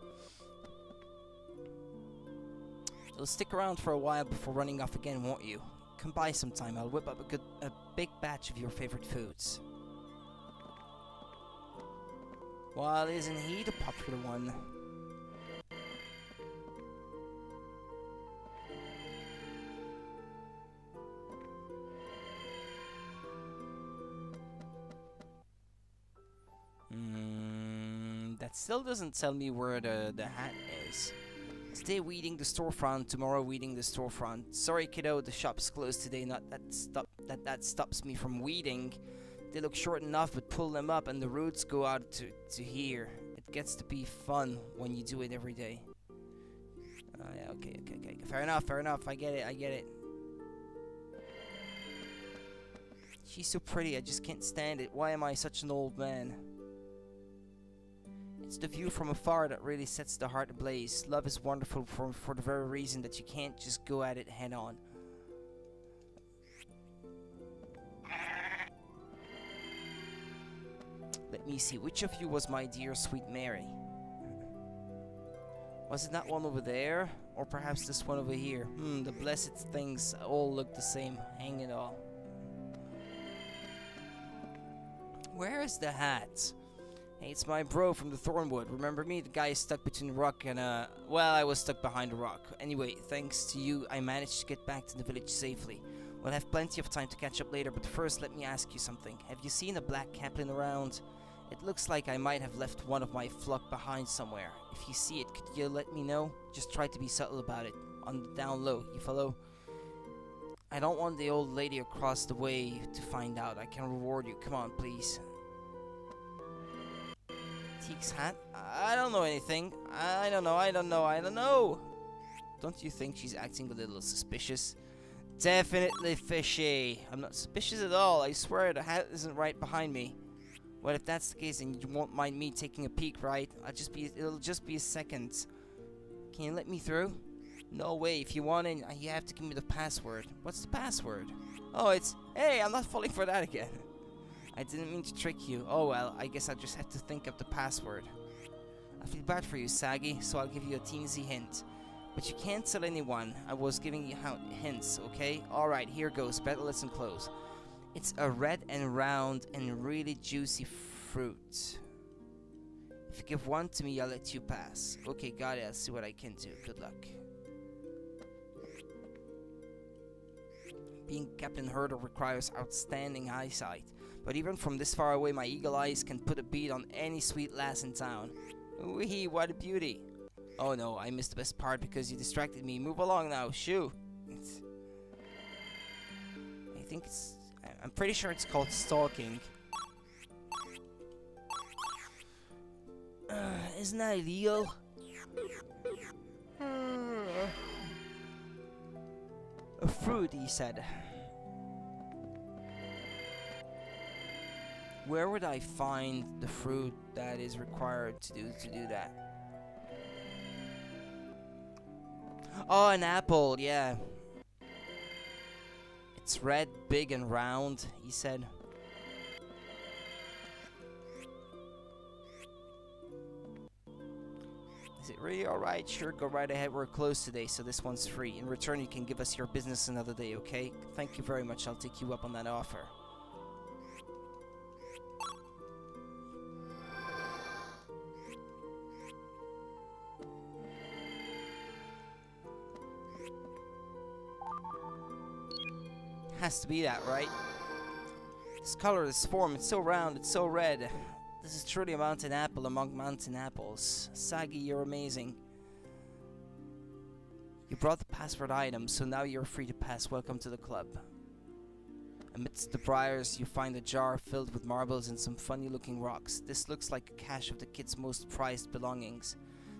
You'll stick around for a while before running off again, won't you? Come by sometime. I'll whip up a big batch of your favorite foods. Well, isn't he the popular one? That still doesn't tell me where the hat is. Today weeding the storefront, tomorrow weeding the storefront. Sorry kiddo, the shop's closed today, not that stops me from weeding. They look short enough, but pull them up and the roots go out to here. It gets to be fun when you do it every day. Yeah, okay. Fair enough, I get it. She's so pretty, I just can't stand it. Why am I such an old man? It's the view from afar that really sets the heart ablaze. Love is wonderful for the very reason that you can't just go at it head on. Let me see, which of you was my dear sweet Mary? Was it that one over there? Or perhaps this one over here? The blessed things all look the same. Hang it all. Where is the hat? Hey, it's my bro from the Thornwood. Remember me? The guy stuck between a rock and well, I was stuck behind a rock. Anyway, thanks to you, I managed to get back to the village safely. We'll have plenty of time to catch up later, but first let me ask you something. Have you seen a black captain around? It looks like I might have left one of my flock behind somewhere. If you see it, could you let me know? Just try to be subtle about it. On the down low, you follow? I don't want the old lady across the way to find out. I can reward you. Come on, please. Teek's hat? I don't know anything. I don't know. Don't you think she's acting a little suspicious? Definitely fishy. I'm not suspicious at all. I swear the hat isn't right behind me. Well, if that's the case, then you won't mind me taking a peek, right? It'll just be a second. Can you let me through? No way. If you want in, you have to give me the password. What's the password? Oh, it's... Hey, I'm not falling for that again. I didn't mean to trick you. Oh well, I guess I just have to think of the password. I feel bad for you, Saggy, so I'll give you a teensy hint. But you can't tell anyone. I was giving you hints, okay? Alright, here goes. Better listen close. It's a red and round and really juicy fruit. If you give one to me, I'll let you pass. Okay, got it. I'll see what I can do. Good luck. Being Captain Herder requires outstanding eyesight. But even from this far away, my eagle eyes can put a bead on any sweet lass in town. Wee, what a beauty. Oh no, I missed the best part because you distracted me. Move along now, shoo. I think it's... I'm pretty sure it's called stalking. Isn't that illegal? A fruit, he said. Where would I find the fruit that is required to do that? Oh, an apple, yeah. It's red, big and round, he said. Is it really alright? Sure, go right ahead. We're closed today, so this one's free. In return, you can give us your business another day, okay? Thank you very much. I'll take you up on that offer. Has to be that, right? This color, this form, it's so round, it's so red. This is truly a mountain apple among mountain apples. Sagi, you're amazing. You brought the password item, so now you're free to pass. Welcome to the club. Amidst the briars, you find a jar filled with marbles and some funny-looking rocks. This looks like a cache of the kids' most prized belongings.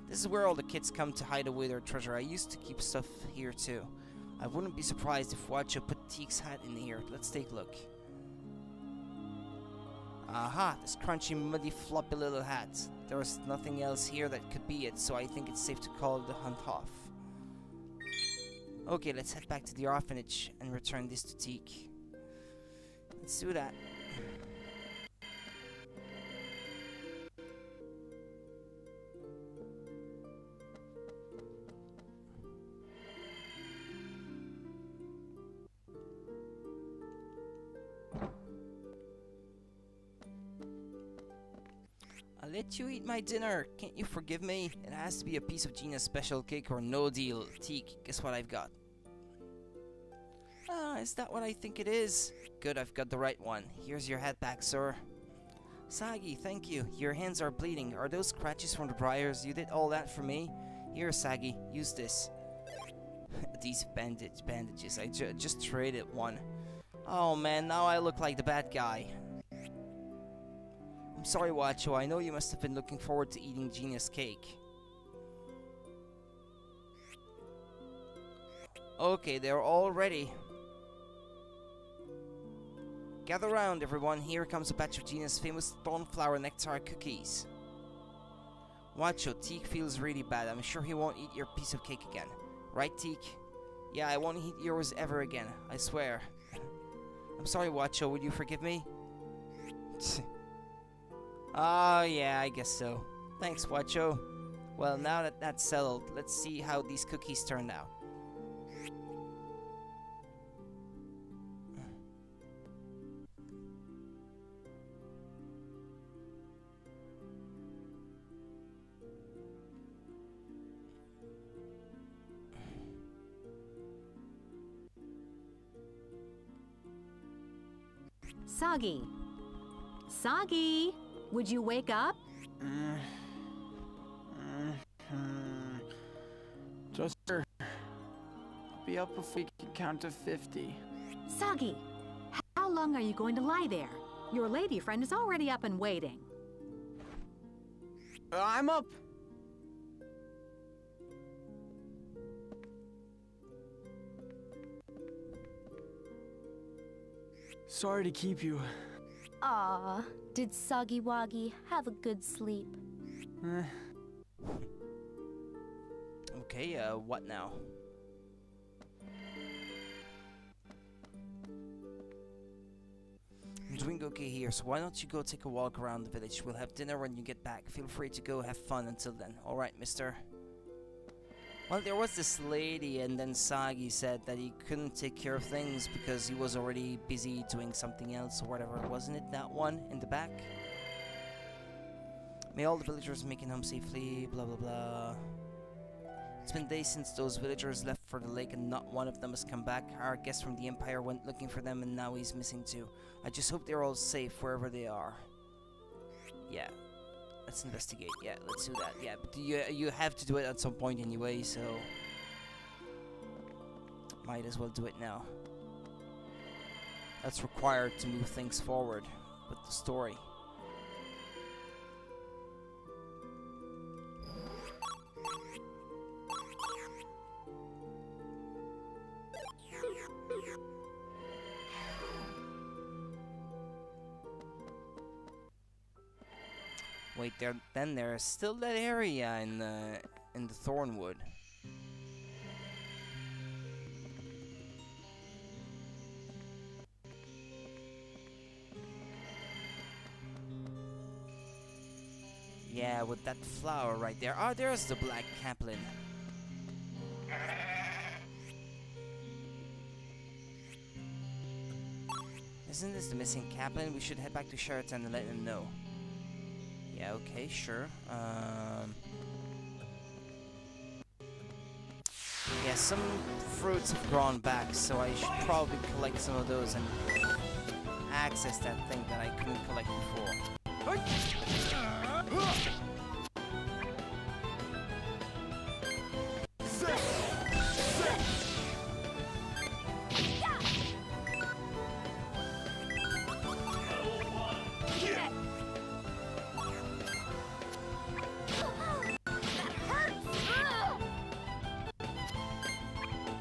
This is where all the kids come to hide away their treasure. I used to keep stuff here too. I wouldn't be surprised if Wacho put Teek's hat in here. Let's take a look. Aha, this crunchy, muddy, floppy little hat. There's nothing else here that could be it, so I think it's safe to call the hunt off. Okay, let's head back to the orphanage and return this to Teek. Let's do that. I'll let you eat my dinner. Can't you forgive me? It has to be a piece of Gina's special cake or no deal. Teek, guess what I've got? Ah, is that what I think it is? Good, I've got the right one. Here's your hat back, sir. Sagi, thank you. Your hands are bleeding. Are those scratches from the briars? You did all that for me? Here, Sagi, use this. These bandages. I just traded one. Oh man, now I look like the bad guy. I'm sorry, Wacho. I know you must have been looking forward to eating Gina's cake. Okay, they're all ready. Gather round, everyone. Here comes a batch of Gina's famous thornflower nectar cookies. Wacho, Teek feels really bad. I'm sure he won't eat your piece of cake again. Right, Teek? Yeah, I won't eat yours ever again. I swear. I'm sorry, Wacho. Would you forgive me? Oh, yeah, I guess so. Thanks, Wacho. Well, now that that's settled, let's see how these cookies turned out. Sagi. Sagi, would you wake up? Just sir. I'll be up if we can count to 50. Sagi, how long are you going to lie there? Your lady friend is already up and waiting. I'm up. Sorry to keep you. Aw, did Soggy Woggy have a good sleep? Okay, what now? I'm doing okay here, so why don't you go take a walk around the village? We'll have dinner when you get back. Feel free to go have fun until then. Alright, mister? Well, there was this lady, and then Sagi said that he couldn't take care of things because he was already busy doing something else or whatever. Wasn't it that one in the back? May all the villagers make it home safely, blah blah blah. It's been days since those villagers left for the lake and not one of them has come back. Our guest from the Empire went looking for them and now he's missing too. I just hope they're all safe wherever they are. Yeah. Let's investigate. Yeah, let's do that. Yeah, but you have to do it at some point anyway, so might as well do it now. That's required to move things forward with the story. Wait, then there's still that area in the Thornwood. Yeah, with that flower right there. Oh, there's the Black Kaplan. Isn't this the missing Kaplan? We should head back to Sheraton and let him know. Yeah, okay, sure. Yeah, some fruits have grown back, so I should probably collect some of those and access that thing that I couldn't collect before.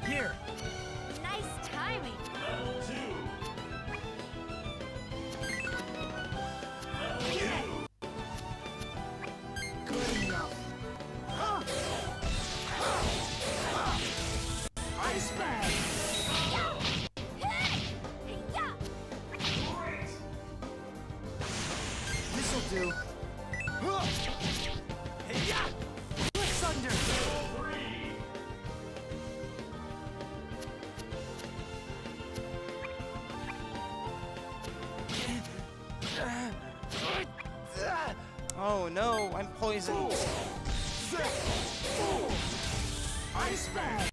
Here. do. Thunder! Oh no, I'm poisoned. Ice Man!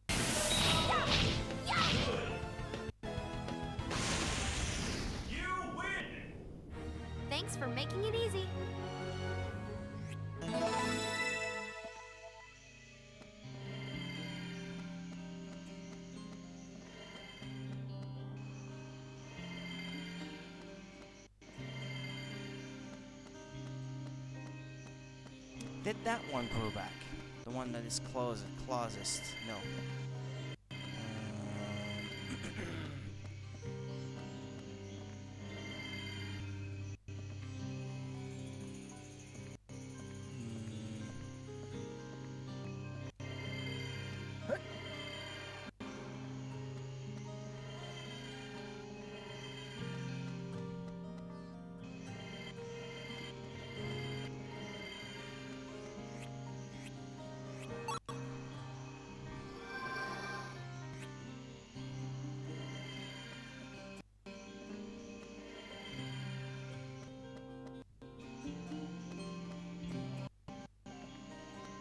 Thanks for making it easy. Did that one grow back? The one that is closest? No.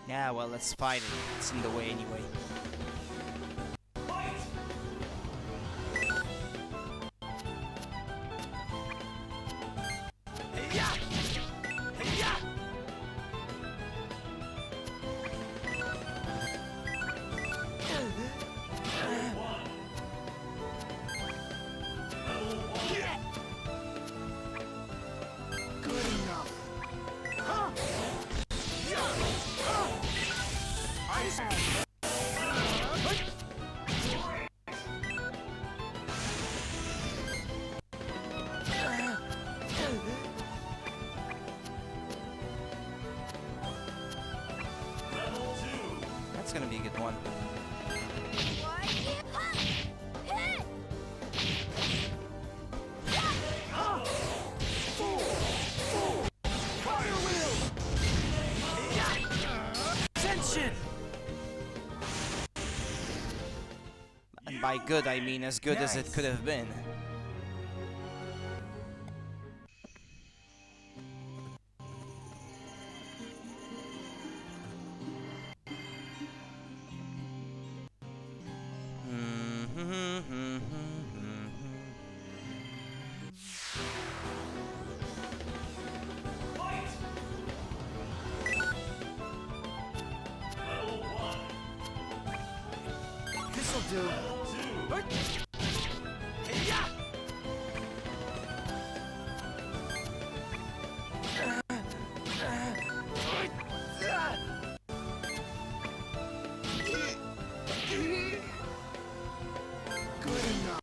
Yeah, well, let's fight it. It's in the way anyway. That's gonna be a good one. And by good, I mean as good as it could have been. This'll do. Good enough.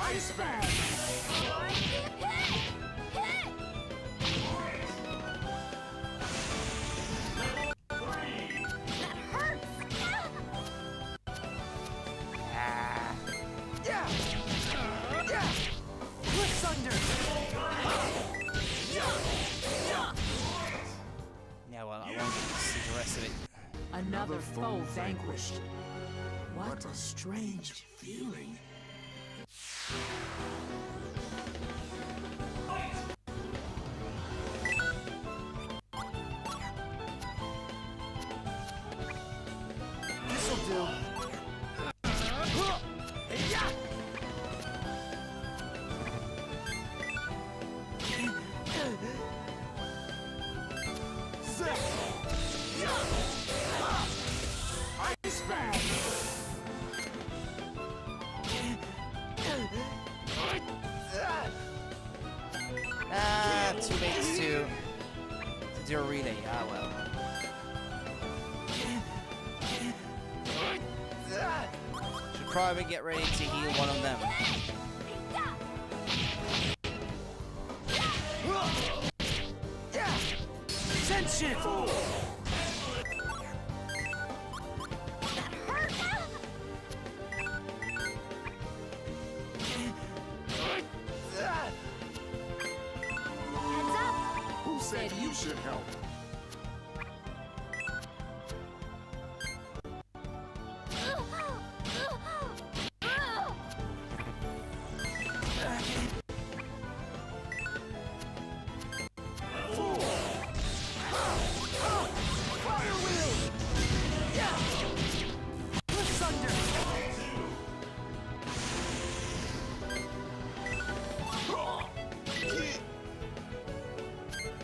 Ice Man! Yeah, well, I won't get to see the rest of it. Another foe vanquished. What a strange feeling. This'll do. Ice Man! Ah, too late to do a relay. Ah, well. Should probably get ready to heal one of them. Attention! said you should help.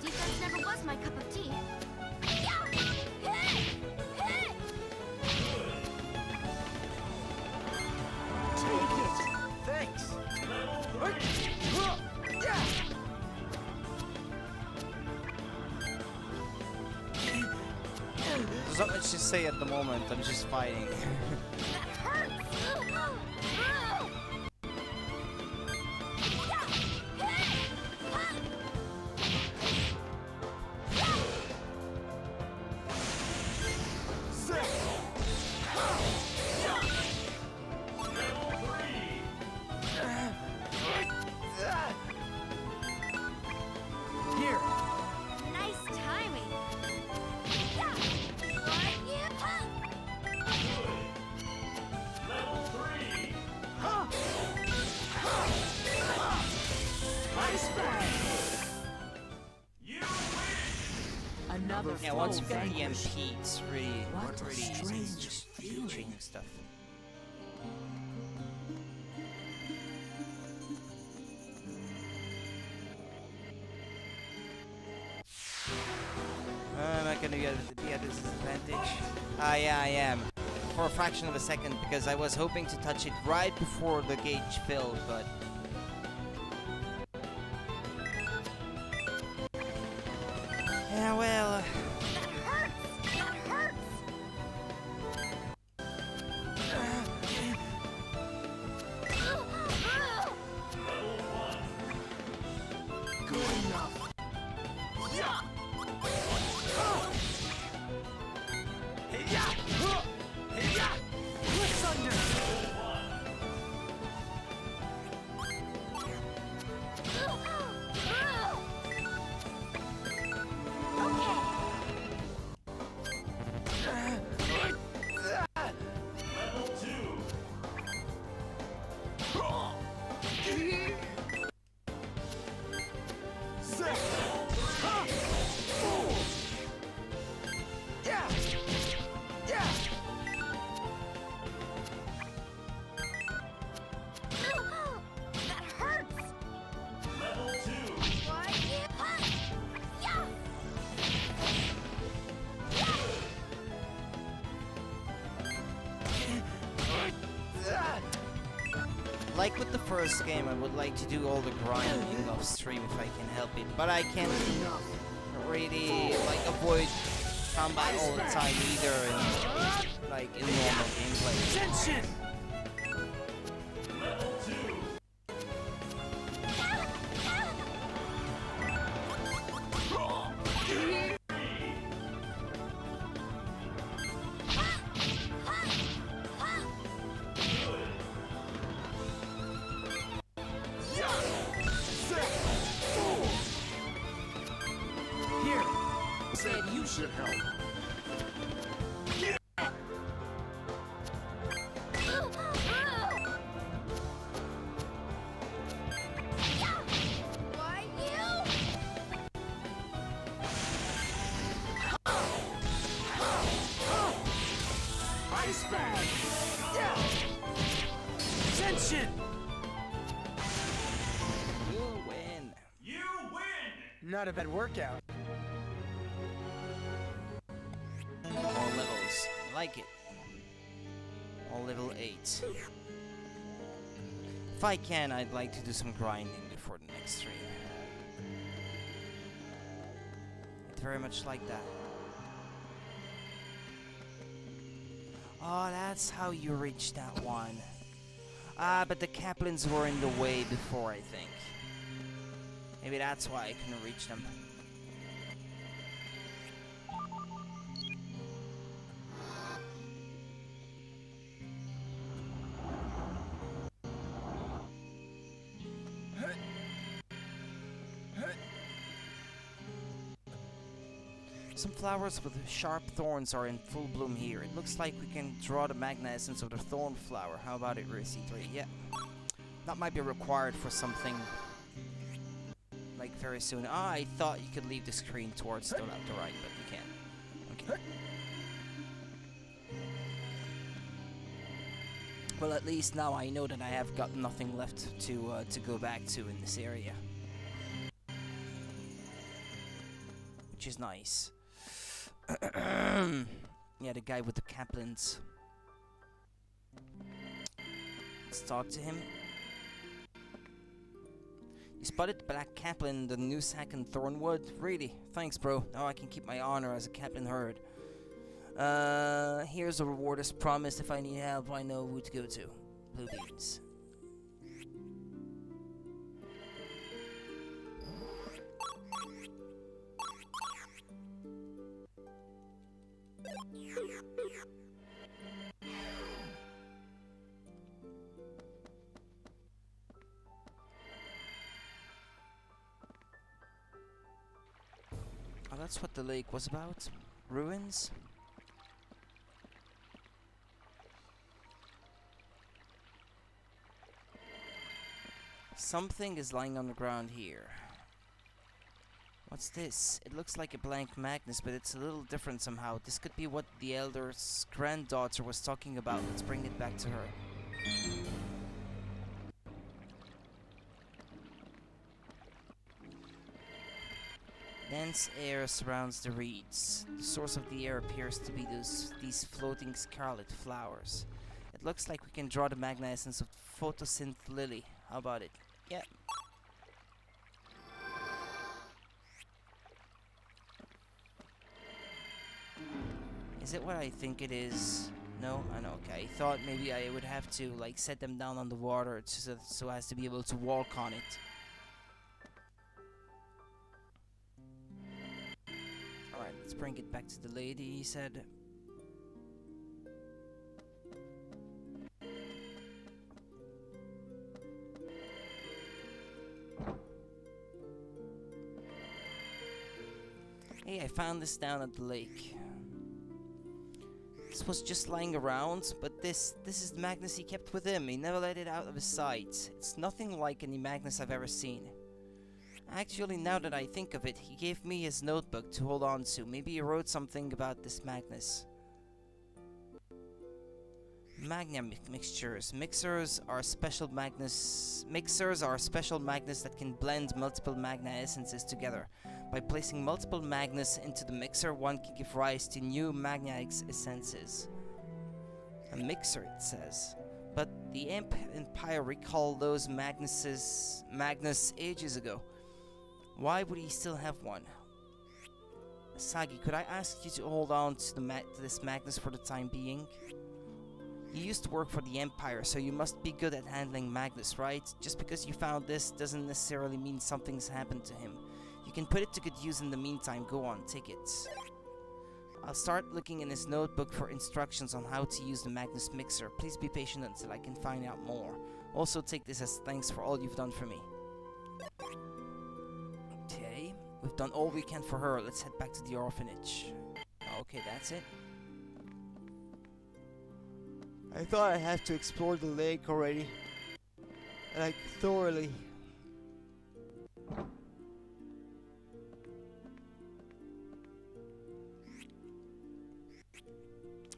Defense never was my cup of tea. Take it! Thanks! There's not much to say at the moment. I'm just fighting. Here! Nice timing. Ice bag! Another Yeah, once you foe get the vanquished. MP, it's really, What a really easy. strange It's just changing stuff. Am I gonna be at a disadvantage? Yeah, I am. For a fraction of a second, because I was hoping to touch it right before the gauge filled, but... Yeah, well... Good enough! What's under? Like with the first game, I would like to do all the grinding off stream if I can help it, but I can't really like avoid combat all the time either, in, like in normal gameplay. Attention! Here! Said you should help. Why you? Ice bag! Attention! You win. Not a bad workout. All levels. I like it. All level 8. If I can, I'd like to do some grinding before the next stream. I'd very much like that. Oh, that's how you reach that one. Ah, but the Kaplans were in the way before, I think. Maybe that's why I couldn't reach them. Some flowers with sharp thorns are in full bloom here. It looks like we can draw the magna essence of the thorn flower. How about it, C3? Yeah. That might be required for something like very soon. Ah, I thought you could leave the screen towards the left or right, but you can't. Okay. Well, at least now I know that I have got nothing left to go back to in this area, which is nice. Yeah, the guy with the caplins. Let's talk to him. You spotted the black caplin, the new sack in Thornwood? Really? Thanks, bro. Now I can keep my honor as a caplin herd. Here's a reward as promised. If I need help, I know who to go to. Blue beans. Oh, that's what the lake was about. Ruins? Something is lying on the ground here. What's this? It looks like a blank magnet, but it's a little different somehow. This could be what the elder's granddaughter was talking about. Let's bring it back to her. Dense air surrounds the reeds. The source of the air appears to be these floating scarlet flowers. It looks like we can draw the magna essence of photosynth lily. How about it? Yeah. Is it what I think it is? No? I know, okay. I thought maybe I would have to like set them down on the water so as to be able to walk on it. Alright, let's bring it back to the lady, he said. Hey, I found this down at the lake. This was just lying around, but this is the Magnus he kept with him. He never let it out of his sight. It's nothing like any Magnus I've ever seen. Actually, now that I think of it, he gave me his notebook to hold on to. Maybe he wrote something about this Magnus. Magna mixtures. Mixers are special magnets that can blend multiple magna essences together. By placing multiple magnets into the mixer, one can give rise to new magna essences. A mixer, it says. But the Empire recalled those Magnus ages ago. Why would he still have one? Sagi, could I ask you to hold on to this Magnus for the time being? You used to work for the Empire, so you must be good at handling Magnus, right? Just because you found this doesn't necessarily mean something's happened to him. You can put it to good use in the meantime. Go on, take it. I'll start looking in his notebook for instructions on how to use the Magnus mixer. Please be patient until I can find out more. Also take this as thanks for all you've done for me. Okay, we've done all we can for her. Let's head back to the orphanage. Okay, that's it. I thought I'd have to explore the lake already. Like, thoroughly.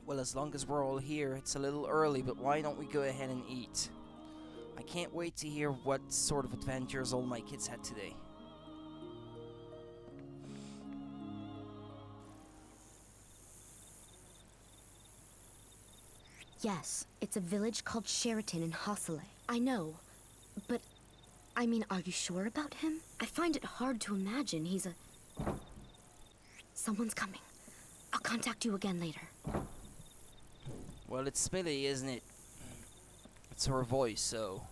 Well, as long as we're all here, it's a little early, but why don't we go ahead and eat? I can't wait to hear what sort of adventures all my kids had today. Yes, it's a village called Sheraton in Hossele. I know, but I mean, are you sure about him? I find it hard to imagine he's a... Someone's coming. I'll contact you again later. Well, it's Smiley, isn't it? It's her voice, so...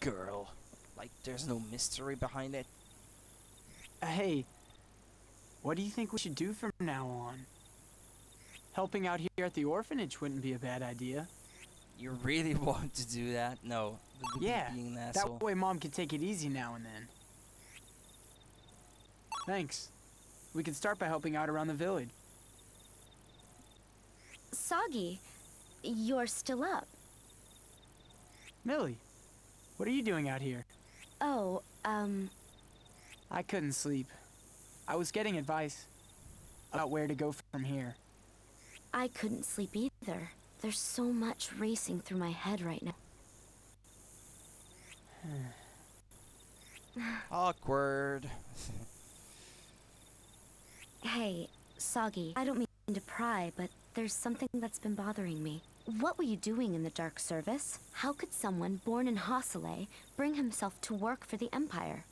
Girl. Like, there's no mystery behind it. Hey, what do you think we should do from now on? Helping out here at the orphanage wouldn't be a bad idea. You really want to do that? No. Yeah, being an asshole. that way Mom can take it easy now and then. Thanks. We could start by helping out around the village. Soggy, you're still up. Millie, what are you doing out here? Oh, I couldn't sleep. I was getting advice about where to go from here. I couldn't sleep either. There's so much racing through my head right now. Awkward. Hey, Soggy, I don't mean to pry, but there's something that's been bothering me. What were you doing in the Dark Service? How could someone born in Hossele bring himself to work for the Empire?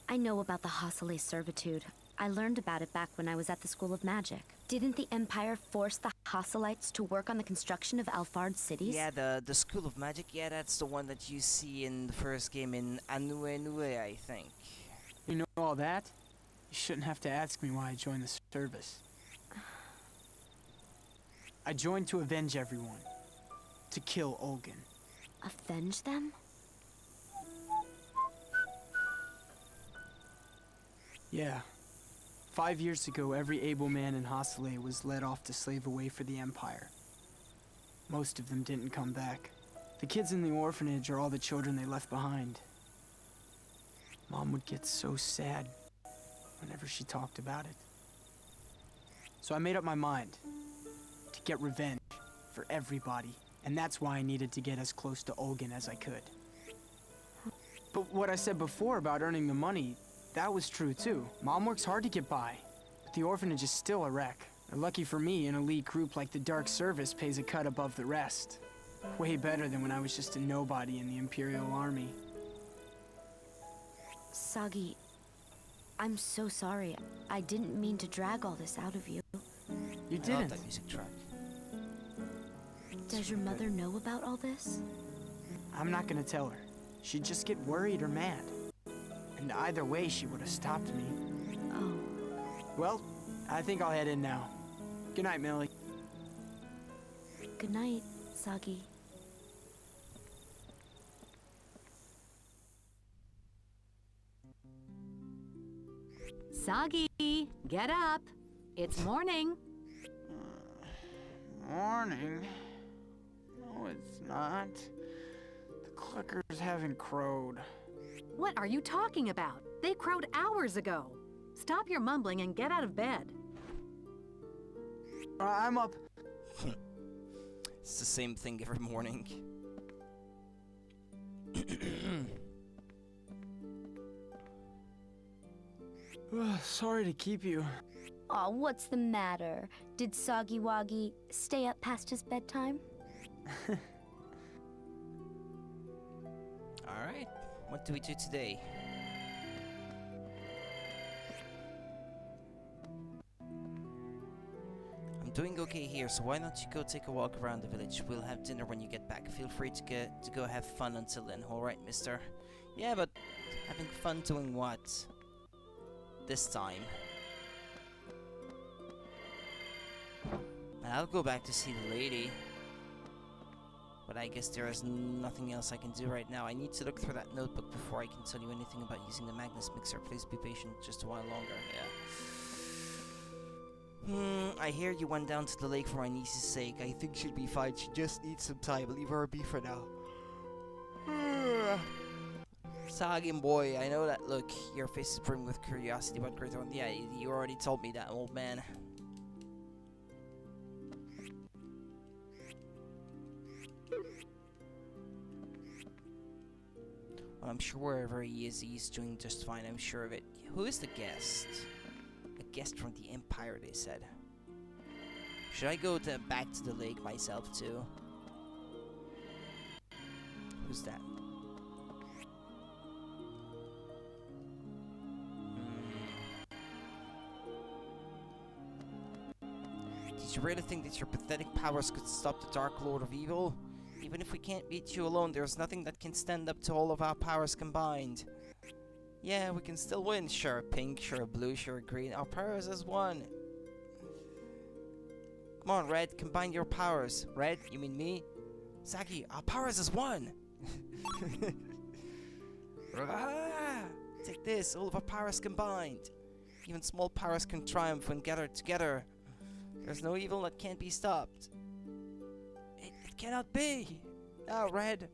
I know about the Hossele servitude. I learned about it back when I was at the School of Magic. Didn't the Empire force the Hosselites to work on the construction of Alphard cities? Yeah, the School of Magic, yeah, that's the one that you see in the first game in Anue, I think. You know all that? You shouldn't have to ask me why I joined the service. I joined to avenge everyone. To kill Olgan. Avenge them? Yeah. 5 years ago, every able man in Hossele was led off to slave away for the Empire. Most of them didn't come back. The kids in the orphanage are all the children they left behind. Mom would get so sad whenever she talked about it. So I made up my mind to get revenge for everybody, and that's why I needed to get as close to Olgan as I could. But what I said before about earning the money, that was true too. Mom works hard to get by, but the orphanage is still a wreck. And lucky for me, an elite group like the Dark Service pays a cut above the rest. Way better than when I was just a nobody in the Imperial Army. Soggy, I'm so sorry. I didn't mean to drag all this out of you. You I love didn't. that music track. Does your mother know about all this? I'm not gonna tell her. She'd just get worried or mad. And either way, she would have stopped me. Oh. Well, I think I'll head in now. Good night, Millie. Good night, Soggy. Soggy, get up. It's morning. Morning? No, it's not. The clickers haven't crowed. What are you talking about? They crowed hours ago. Stop your mumbling and get out of bed. I'm up. It's the same thing every morning. Sorry to keep you. Aw, what's the matter? Did Soggy Woggy stay up past his bedtime? Alright, what do we do today? I'm doing okay here, so why don't you go take a walk around the village? We'll have dinner when you get back. Feel free to go have fun until then, alright, mister? Yeah, but having fun doing what? This time. I'll go back to see the lady. But I guess there is nothing else I can do right now. I need to look through that notebook before I can tell you anything about using the Magnus mixer. Please be patient just a while longer. Yeah. I hear you went down to the lake for my niece's sake. I think she'll be fine. She just needs some time. Leave her be for now. Soggy boy, I know that look. Your face is brimming with curiosity about Great One. Yeah, you already told me that, old man. Well, I'm sure wherever he is, he's doing just fine. I'm sure of it. Who is the guest? A guest from the Empire, they said. Should I go back to the lake myself, too? Who's that? Did you really think that your pathetic powers could stop the Dark Lord of Evil? Even if we can't beat you alone, there's nothing that can stand up to all of our powers combined. Yeah, we can still win. Sure pink, sure blue, sure green. Our powers as one. Come on, Red, combine your powers. Red, you mean me? Saki, our powers as one. Take this, all of our powers combined. Even small powers can triumph when gathered together. There's no evil that can't be stopped. It cannot be! Now, Red.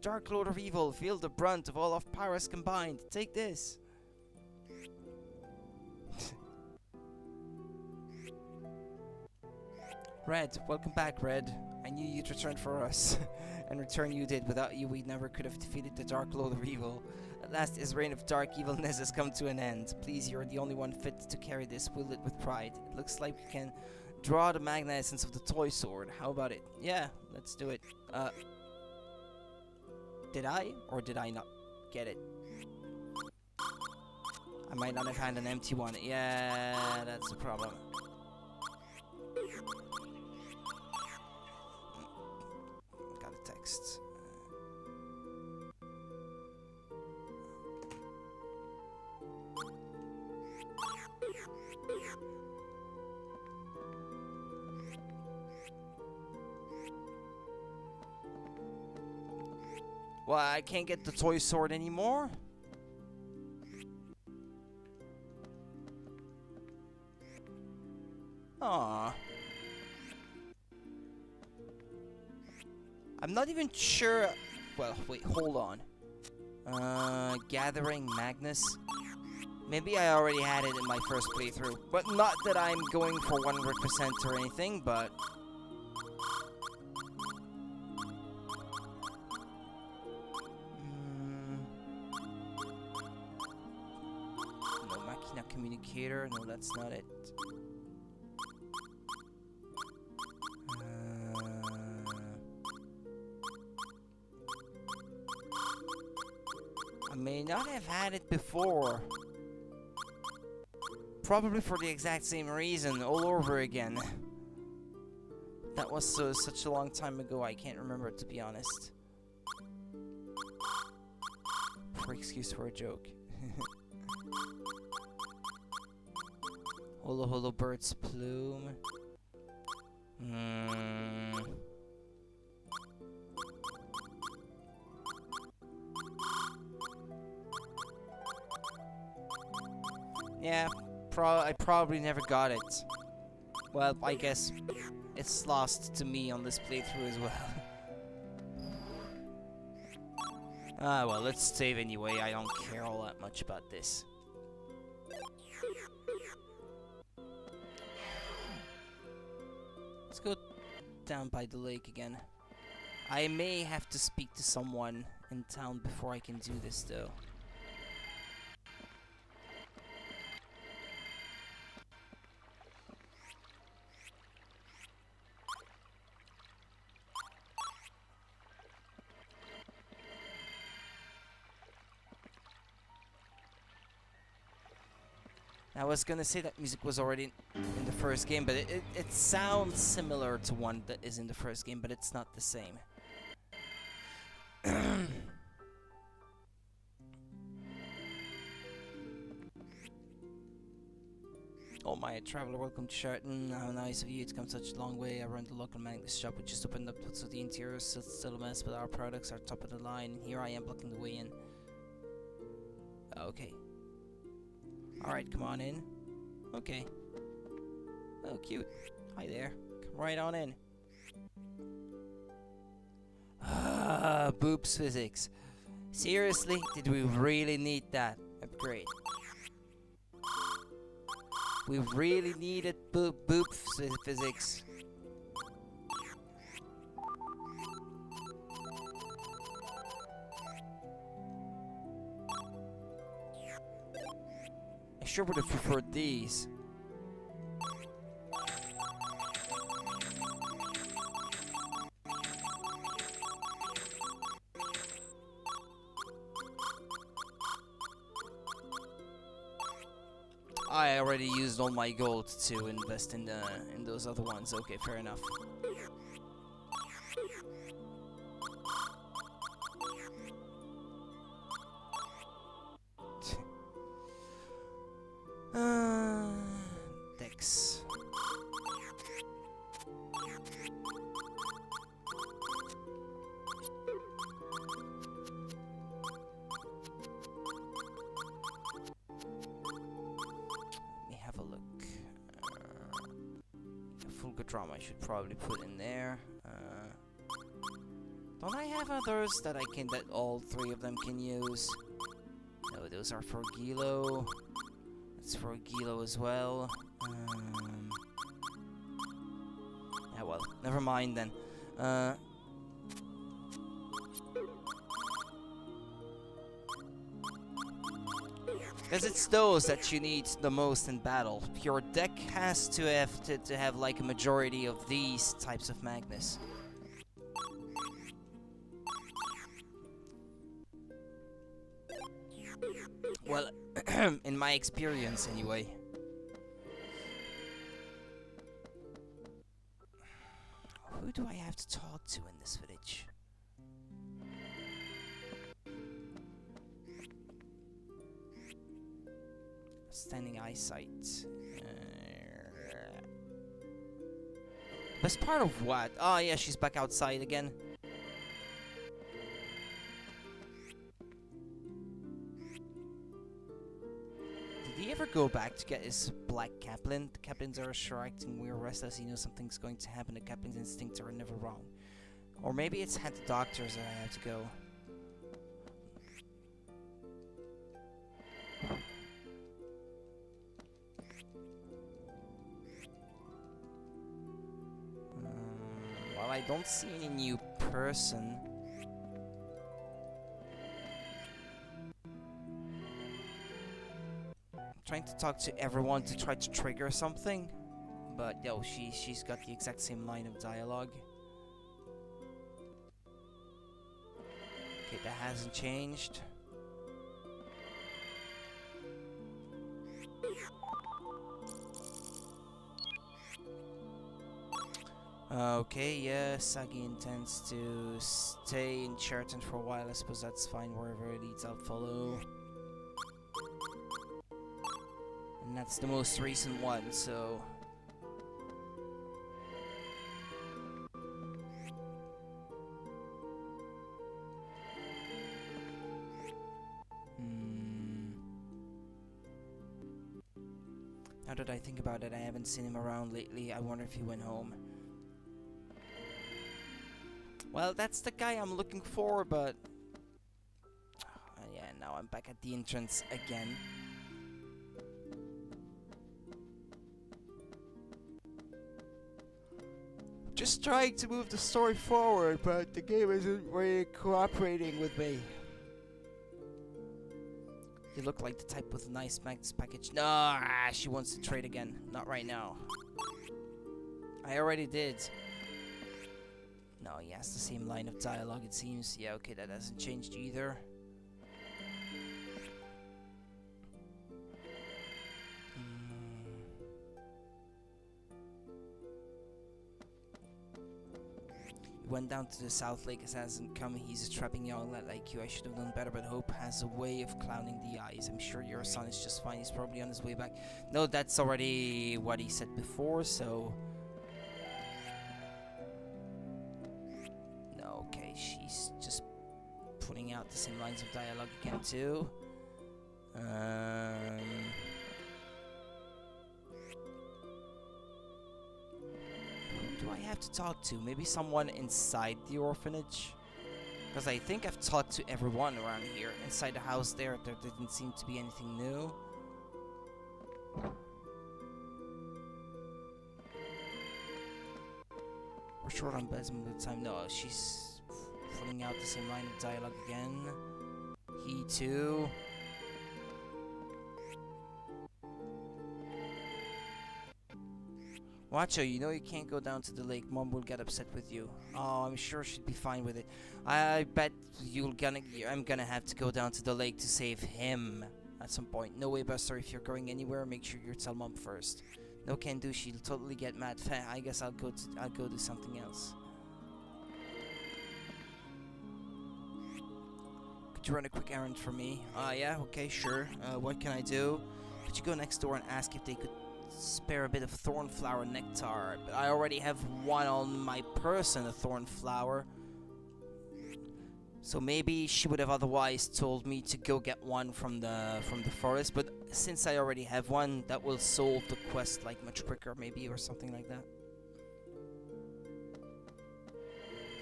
Dark Lord of Evil, feel the brunt of all of powers combined. Take this. Red, welcome back, Red. I knew you'd return for us. And return you did. Without you, we never could have defeated the Dark Lord of Evil. At last, his reign of dark evilness has come to an end. Please, you're the only one fit to carry this. Wield it with pride. It looks like we can draw the magna essence of the toy sword. How about it? Yeah, let's do it. Did I? Or did I not get it? I might not have had an empty one. Yeah, that's the problem. Got a text. Well, I can't get the toy sword anymore? Aww. I'm not even sure. Well, wait, hold on. Gathering Magnus. Maybe I already had it in my first playthrough. But not that I'm going for 100% or anything, but... No, Machina Communicator. No, that's not it. I may not have had it before. Probably for the exact same reason, all over again. That was such a long time ago, I can't remember, to be honest. Poor excuse for a joke. Holo Holo Bird's Plume. Yeah, I probably never got it. Well, I guess it's lost to me on this playthrough as well. Ah, well, let's save anyway. I don't care all that much about this. Let's go down by the lake again. I may have to speak to someone in town before I can do this, though. I was gonna say that music was already in the first game, but it sounds similar to one that is in the first game, but it's not the same. Oh my traveler, welcome to Sheraton. How nice of you to come such a long way. I run the local Magnus shop. We just opened up, so the interior is still a mess, but our products are top of the line. Here I am blocking the way in. Okay. Alright, come on in. Okay. Oh, cute. Hi there. Come right on in. Ah, boobs physics. Seriously? Did we really need that upgrade? We really needed boob physics. I sure would have preferred these. I already used all my gold to invest in those other ones. Okay, fair enough. Dex. good drama I should probably put in there. Don't I have others that that all three of them can use? No, those are for Gilo. That's for Gilo as well. Yeah, well, never mind then. Because it's those that you need the most in battle. Your deck has to have like a majority of these types of Magnus. Well, in my experience anyway. Who do I have to talk to in this village? Standing eyesight. Best part of what? Oh yeah, she's back outside again. Did he ever go back to get his black Kaplan? The Kaplans are sure acting weird, restless. He knows something's going to happen. The Kaplan's instincts are never wrong. Or maybe it's at the doctors that I have to go. Well, I don't see any new person. Trying to talk to everyone to try to trigger something, but yo, she's got the exact same line of dialogue. Okay, that hasn't changed. Okay, yeah, Sagi intends to stay in Cheriton for a while. I suppose that's fine. Wherever it leads, I'll follow. And that's the most recent one, so... Now that I think about it, I haven't seen him around lately. I wonder if he went home. Well, that's the guy I'm looking for, but... yeah, now I'm back at the entrance again. Just trying to move the story forward, but the game isn't really cooperating with me. You look like the type with a nice Magnus package. No, she wants to trade again. Not right now. I already did. No, he has the same line of dialogue, it seems. Yeah, okay, that hasn't changed either. He went down to the South Lake, as hasn't come. He's a strapping young lad like you. I should have done better, but hope has a way of clowning the eyes. I'm sure your son is just fine. He's probably on his way back. No, that's already what he said before, so... No, okay, she's just putting out the same lines of dialogue again, too. Who do I have to talk to? Maybe someone inside the orphanage? Because I think I've talked to everyone around here. Inside the house there didn't seem to be anything new. We're short on beds most of the time. No, she's putting out the same line of dialogue again. He too. Wacho, you know you can't go down to the lake. Mom will get upset with you. Oh, I'm sure she'd be fine with it. I bet I'm gonna have to go down to the lake to save him at some point. No way, Buster. If you're going anywhere, make sure you tell Mom first. No can do. She'll totally get mad. I guess I'll go do something else. Could you run a quick errand for me? Yeah, okay, sure. What can I do? Could you go next door and ask if they could spare a bit of thornflower nectar? But I already have one on my person, a thornflower. So maybe she would have otherwise told me to go get one from the forest, but since I already have one, that will solve the quest like much quicker, maybe, or something like that.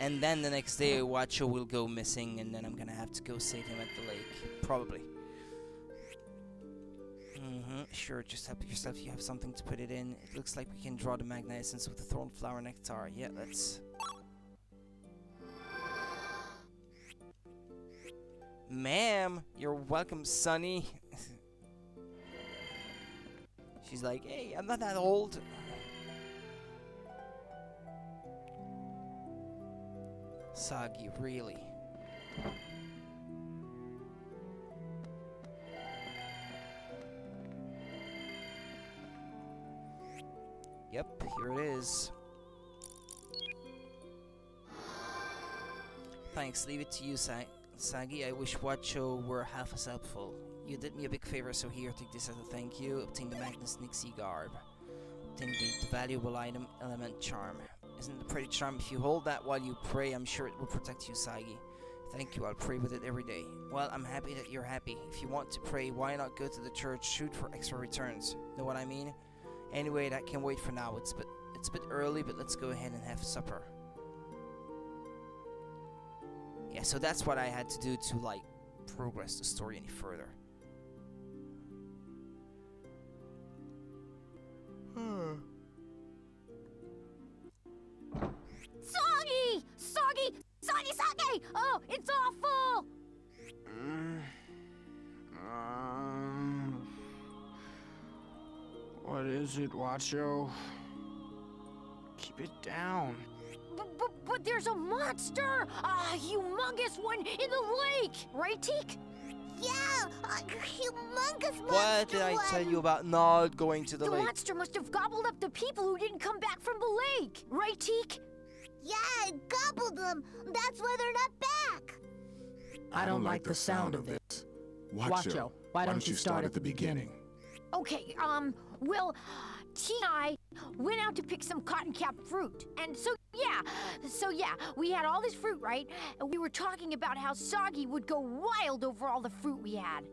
And then the next day, Wacho will go missing, and then I'm gonna have to go save him at the lake. Probably. Sure, just help yourself. You have something to put it in. It looks like we can draw the magna essence with the thorn flower nectar. Yeah, let's... Ma'am, you're welcome, Sonny. She's like, hey, I'm not that old. Soggy, really? Yep, here it is. Thanks, leave it to you, Sagi. I wish Wacho were half as helpful. You did me a big favor, so here, take this as a thank you. Obtain the Magnus Nixie garb. Obtain the valuable item, Element Charm. Isn't it a pretty charm? If you hold that while you pray, I'm sure it will protect you, Sagi. Thank you, I'll pray with it every day. Well, I'm happy that you're happy. If you want to pray, why not go to the church, shoot for extra returns? Know what I mean? Anyway, that can wait for now. It's a bit early, but let's go ahead and have supper. Yeah, so that's what I had to do to, like, progress the story any further. Soggy! Soggy! Soggy! Soggy! Oh, it's awful! What is it, Wacho? Keep it down. But there's a monster! A humongous one in the lake! Right, Teak? Yeah, a humongous monster. What did I tell you about not going to the lake? The monster must have gobbled up the people who didn't come back from the lake. Right, Teak? Yeah, it gobbled them. That's why they're not back. I don't like the sound of this. Wacho, why don't you start at the beginning? Okay, well, T and I went out to pick some cotton cap fruit. And so yeah, we had all this fruit, right? And we were talking about how Soggy would go wild over all the fruit we had.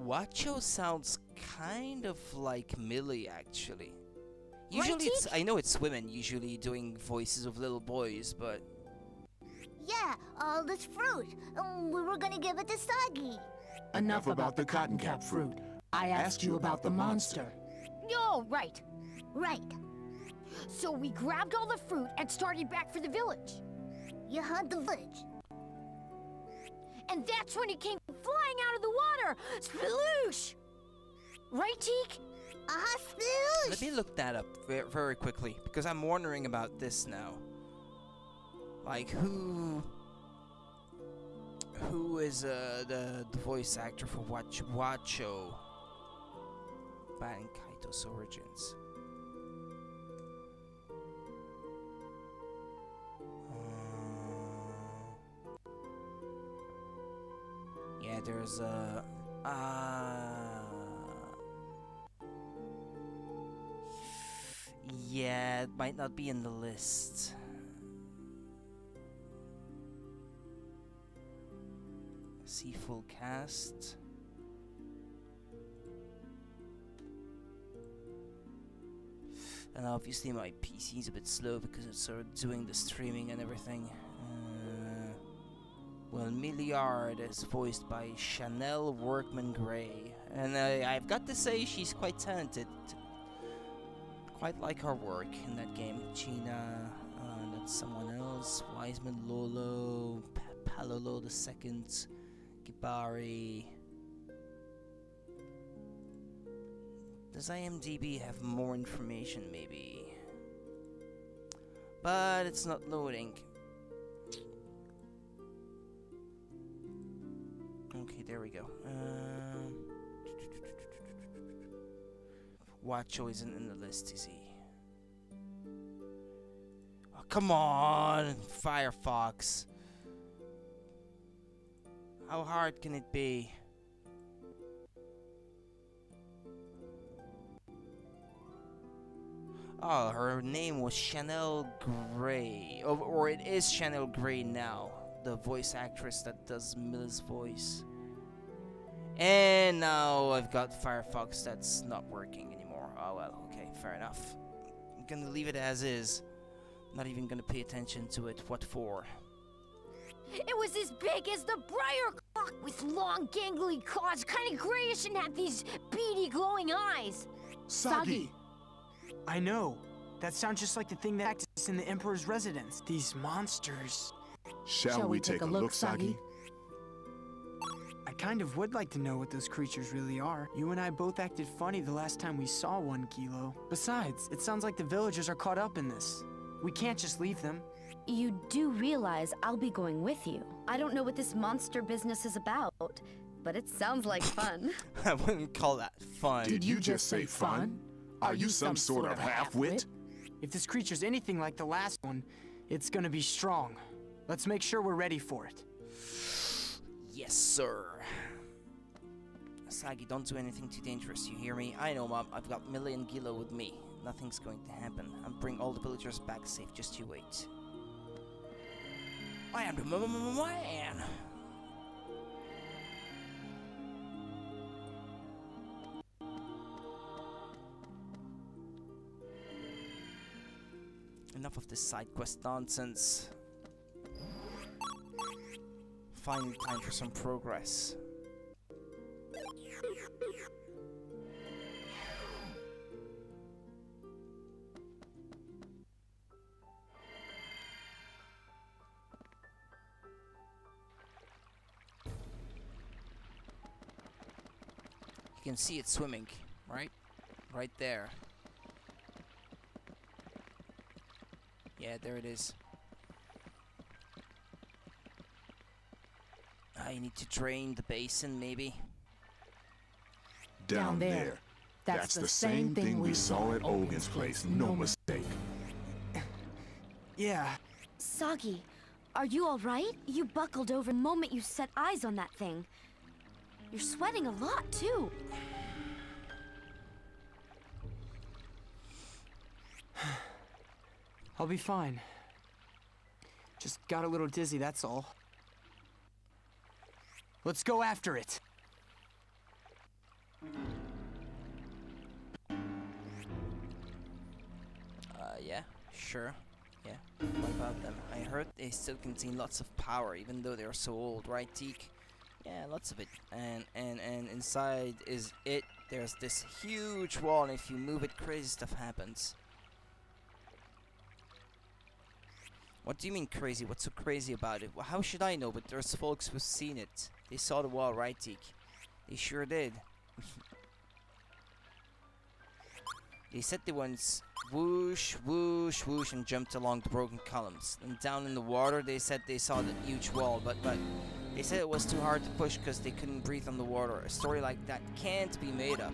Wacho sounds kind of like Millie, actually. Right, Usually it's, Teak? I know it's women usually doing voices of little boys, but... Yeah, all this fruit. We were gonna give it to Soggy. Enough about the cotton cap fruit. I asked you about the monster. Oh, right. Right. So we grabbed all the fruit and started back for the village. You hunt the village. And that's when it came flying out of the water. Sploosh! Right, Teak? Sploosh! Let me look that up very quickly, because I'm wondering about this now. Like, who is the voice actor for Wacho? Baten Kaitos Origins. Yeah, there's a... yeah, it might not be in the list. See full cast. And obviously my PC is a bit slow because it's sort of doing the streaming and everything. Well, Milliard is voiced by Chanel Workman Gray, and I've got to say she's quite talented. Quite like her work in that game. Gina, that's someone else. Wiseman Lolo, Palolo II, Gibari. Does IMDb have more information, maybe? But it's not loading. Okay, there we go. Wacho isn't in the list, is he? Oh, come on, Firefox. How hard can it be? Oh, her name was Chanel Gray. Or it is Chanel Gray now. The voice actress that does Mill's voice. And now I've got Firefox that's not working anymore. Oh well, okay, fair enough. I'm gonna leave it as is. Not even gonna pay attention to it. What for? It was as big as the briar clock with long gangly claws, kind of grayish, and had these beady glowing eyes. Soggy! I know. That sounds just like the thing that practiced in the Emperor's residence. These monsters. Shall we take a look, Soggy? I kind of would like to know what those creatures really are. You and I both acted funny the last time we saw one, Kilo. Besides, it sounds like the villagers are caught up in this. We can't just leave them. You do realize I'll be going with you. I don't know what this monster business is about, but it sounds like fun. I wouldn't call that fun. Did you just say fun? Are you some sort of half-wit? If this creature's anything like the last one, it's gonna be strong. Let's make sure we're ready for it. Yes, sir. Sagi, don't do anything too dangerous, you hear me? I know, Mom. I've got Millie and Gilo with me. Nothing's going to happen. I'll bring all the villagers back safe. Just you wait. I am the man. Enough of this side quest nonsense. Finally time for some progress. You can see it swimming, right? Right there. Yeah, there it is. I need to drain the basin, maybe. Down there. That's the same thing we saw at Olgin's place, no mistake. Yeah. Soggy, are you all right? You buckled over the moment you set eyes on that thing. You're sweating a lot, too. I'll be fine. Just got a little dizzy, that's all. Let's go after it. Yeah, sure. Yeah, what about them? I heard they still contain lots of power, even though they're so old, right, Teak? Yeah, lots of it. And inside is it. There's this huge wall, and if you move it, crazy stuff happens. What do you mean crazy? What's so crazy about it? Well, how should I know? But there's folks who've seen it. They saw the wall, right, Teak? They sure did. They said they once whoosh, whoosh, whoosh, and jumped along the broken columns. And down in the water, they said they saw the huge wall, but they said it was too hard to push because they couldn't breathe on the water. A story like that can't be made up.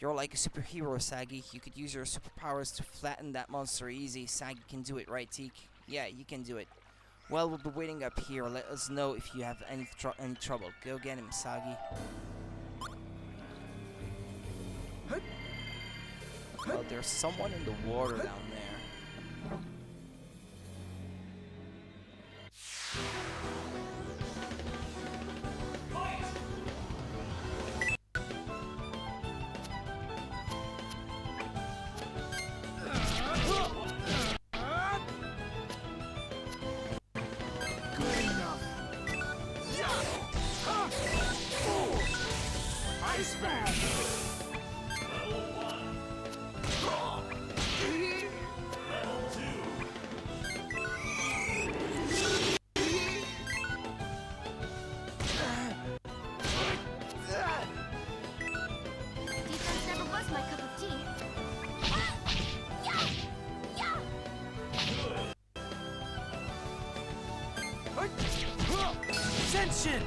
You're like a superhero, Sagi. You could use your superpowers to flatten that monster easy. Sagi can do it, right, Teak? Yeah, you can do it. Well, we'll be waiting up here. Let us know if you have any trouble. Go get him, Sagi. Well, there's someone in the water down there. Defense never was my cup of tea. Attention!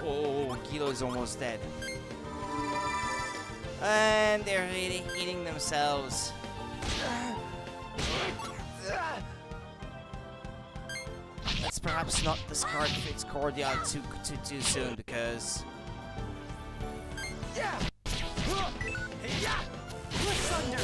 Oh, Kilo is almost dead. And they're eating themselves. Let's perhaps not discard Fate's Cordial too soon, because... Cliff's under!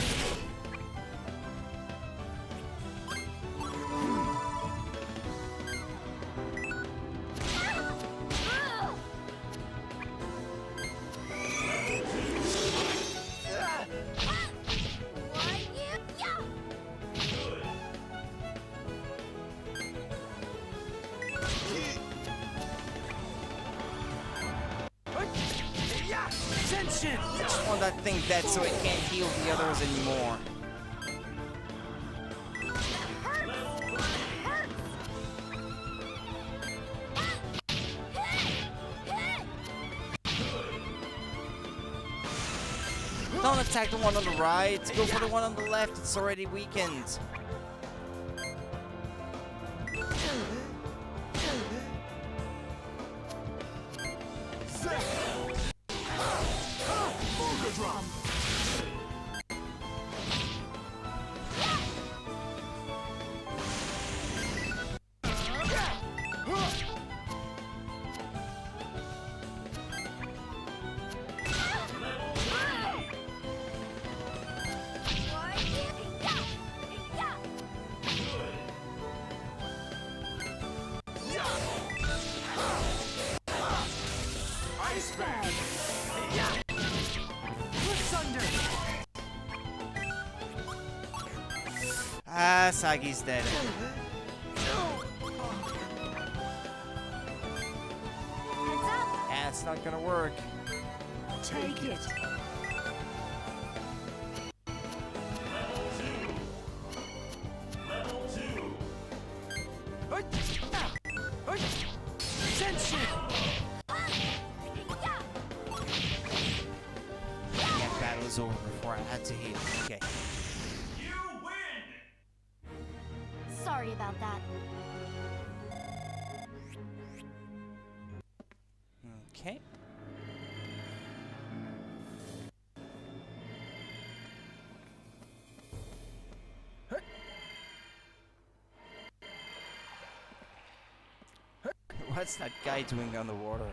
Ascension! I just want that thing dead so it can't heal the others anymore. Don't attack the one on the right, go for the one on the left, it's already weakened. Ah, Sagi's dead. Yeah, it's not gonna work. Take it. Ascension! Yeah, battle's over before I had to heal. Okay. Sorry about that. Okay. What's that guy doing underwater?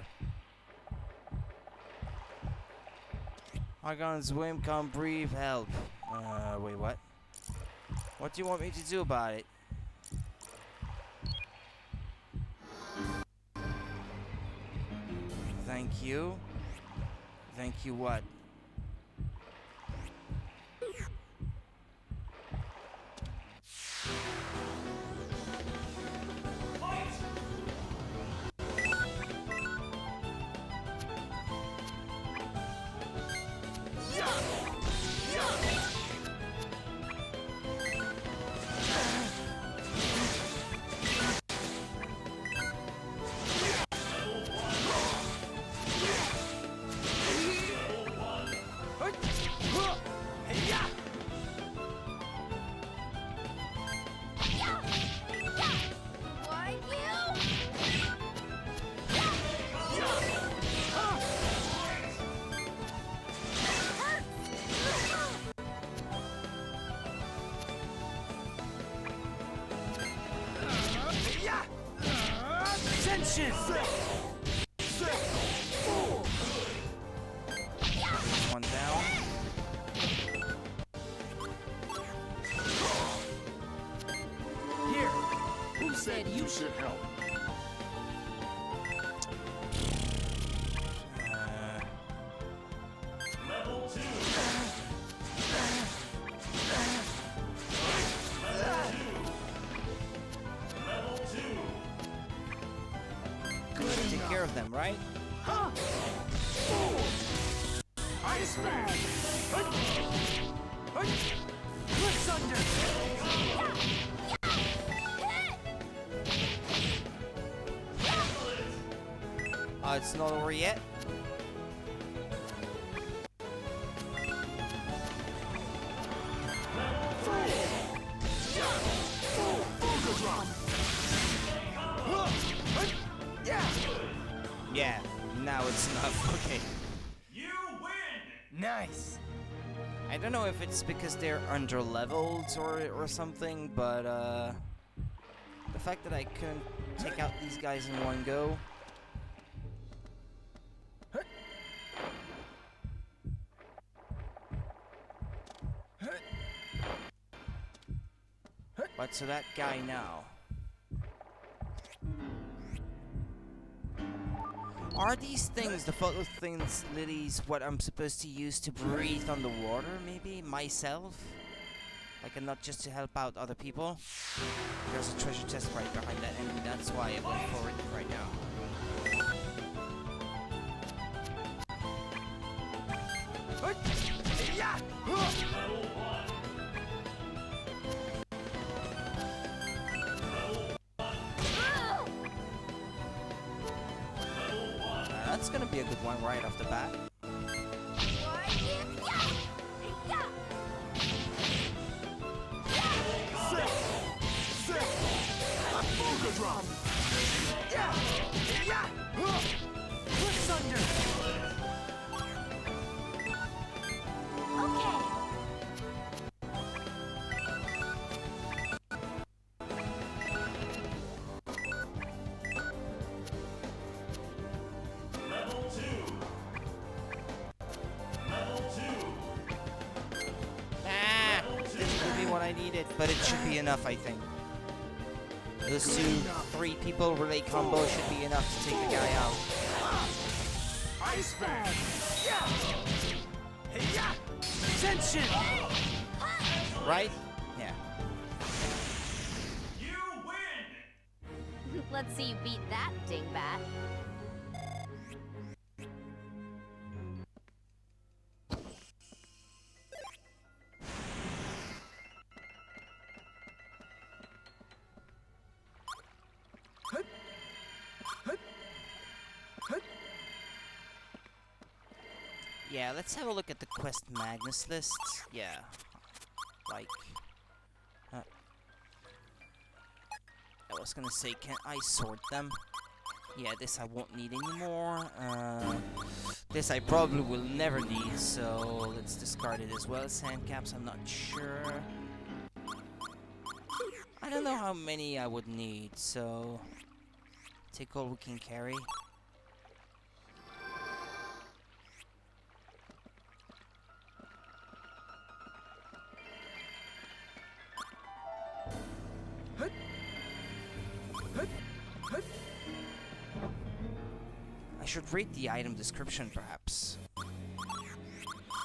I can't swim, can't breathe, help. Wait, what? What do you want me to do about it? Thank you. Thank you what? Ascension! One down. Here! Who said you should help? Take care of them, right? Ice Bag! Cliff Thunder! Oh, it's not over yet? Yeah, now it's enough. Okay. You win! Nice! I don't know if it's because they're under-leveled or something, but the fact that I couldn't take out these guys in one go. But so that guy now. Are these things, the photo things, lilies, what I'm supposed to use to breathe on the water, maybe? Myself? Like, and not just to help out other people? There's a treasure chest right behind that enemy, that's why I went for it right now. That's gonna be a good one right off the bat. Okay. Ah, didn't give me what I needed, but it should be enough, I think. Those 3 people relay combo should be enough to take the guy out. Ice bag. Tension. Right? Yeah. Let's see you beat that, dingbat. Yeah, let's have a look at the Quest Magnus list. Yeah. Like... I was gonna say, can I sort them? Yeah, this I won't need anymore. This I probably will never need, so let's discard it as well. Sandcaps, I'm not sure. I don't know how many I would need, so... take all we can carry. I should read the item description, perhaps.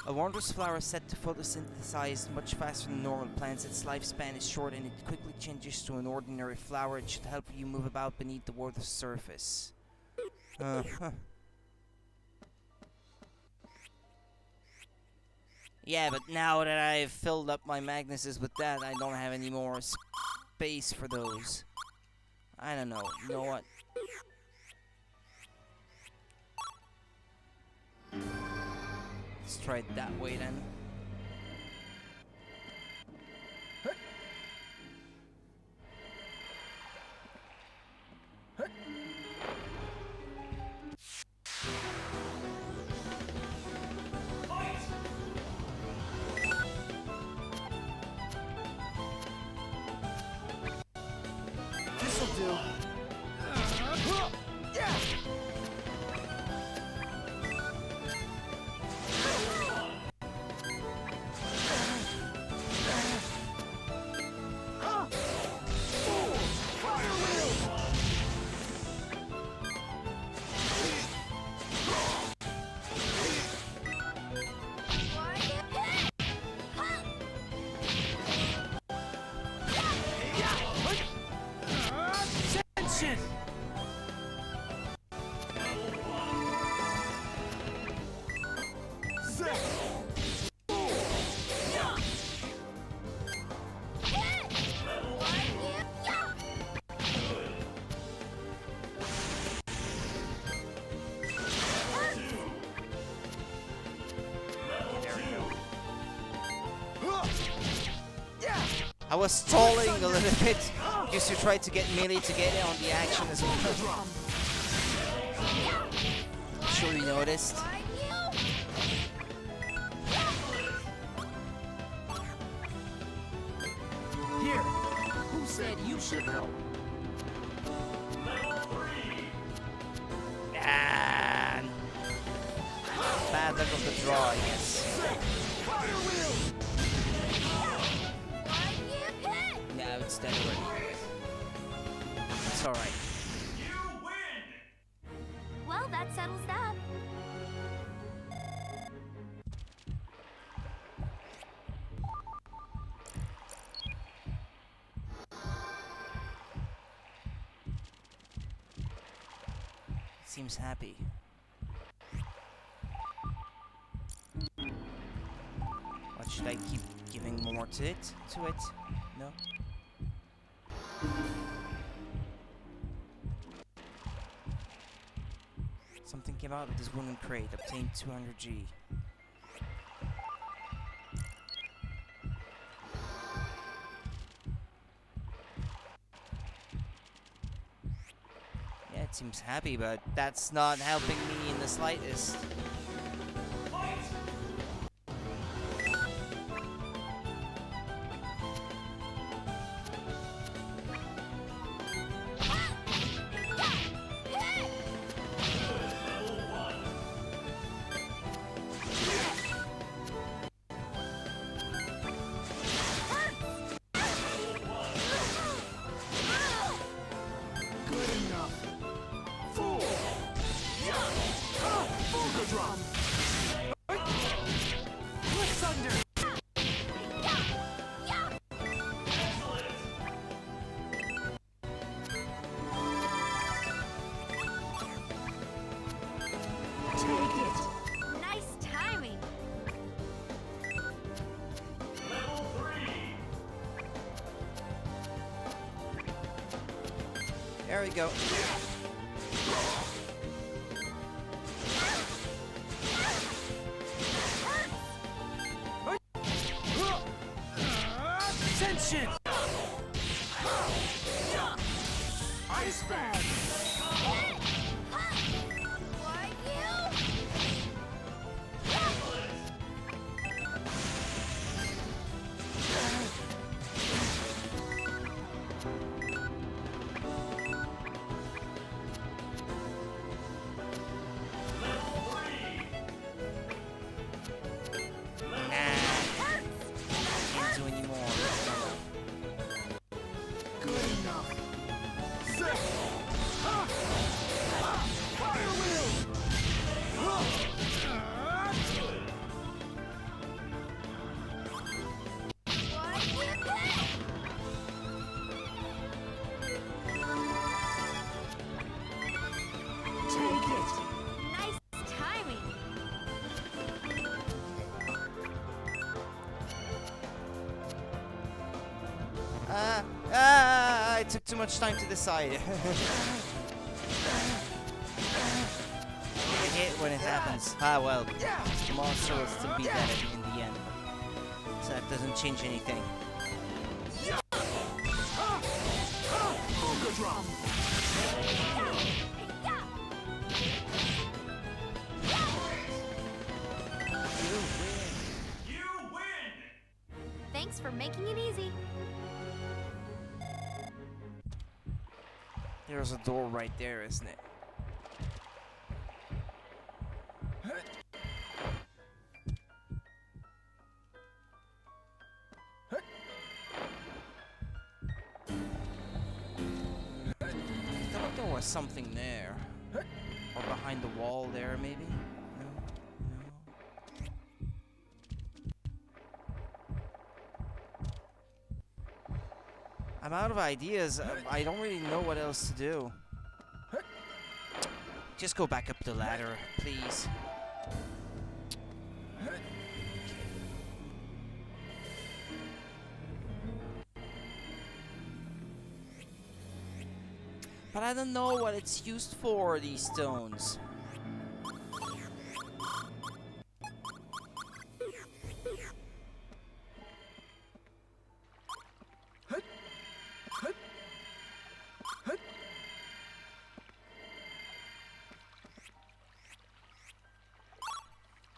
A wondrous flower set to photosynthesize much faster than normal plants. Its lifespan is short and it quickly changes to an ordinary flower. It should help you move about beneath the water's surface. Yeah, but now that I've filled up my Magnuses with that, I don't have any more space for those. I don't know. You know what? Let's try it that way then. This'll do. I was stalling a little bit just to try to get melee to get in on the action as well. I'm sure you noticed. Here. Who said you should help? And bad luck of the draw, I guess. Yeah, it's dead already. It's alright. Well, that settles that. Seems happy. Watch Should I keep giving more to it? No? Something came out of this wooden crate. Obtained 200G. Yeah, it seems happy, but that's not helping me in the slightest. Nice timing. There we go. Attention! Ice Bag! Can't do anymore. Good enough. Set. Fire wheel. Take it. Nice timing. It took too much time to decide. I hate when it happens. Ah well, the monster will still be dead in the end. So that doesn't change anything. Polka drum. Thanks for making it easy. There's a door right there, isn't it? I thought there was something there. Or behind the wall there, maybe? No? I'm out of ideas. I don't really know what else to do. Just go back up the ladder, please. But I don't know what it's used for, these stones.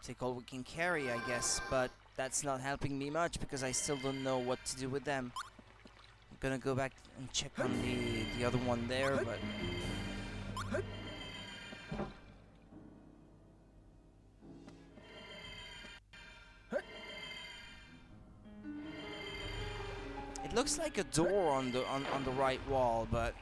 Take all we can carry, I guess, but that's not helping me much because I still don't know what to do with them. I'm gonna go back and check on the other one there, but... It looks like a door on the right wall, but...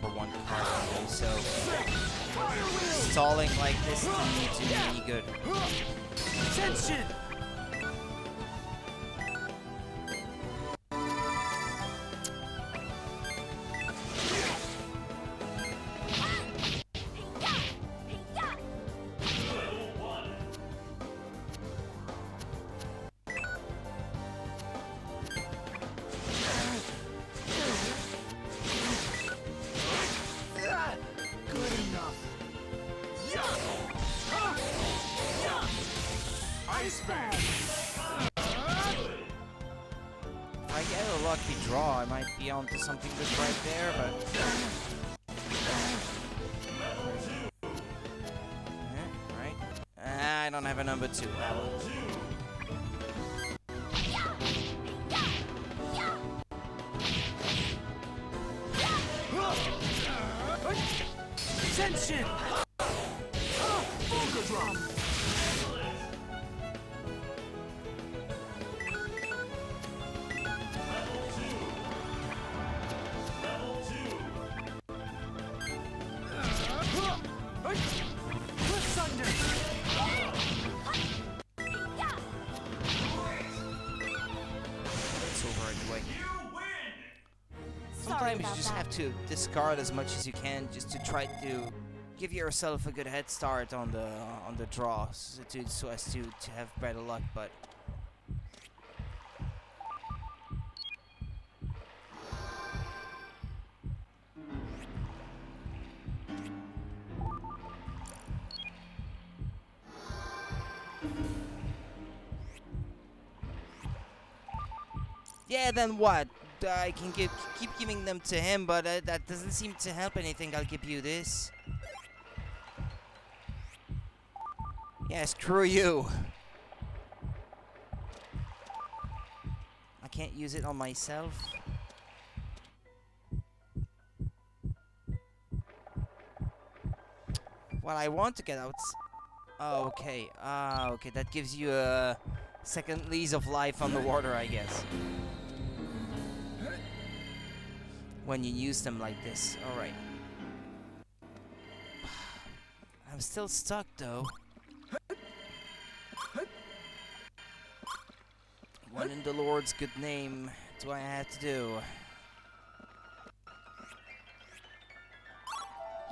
number 1 card anyway, so stalling like this doesn't do any good. Attention! If I get a lucky draw, I might be onto something good right there, but... Right. I don't have a number 2. Attention! Polka drum! Cliff's under! It's over anyway. Sorry Sometimes you about just that. have to discard as much as you can just to try to give yourself a good head start on the draw, so as to have better luck. But yeah, then what? I can keep giving them to him, but that doesn't seem to help anything. I'll give you this. Yeah, screw you. I can't use it on myself. Well, I want to get out. Oh, okay. Okay, that gives you a second lease of life on the water, I guess. When you use them like this. Alright. I'm still stuck, though. What in the Lord's good name do I have to do?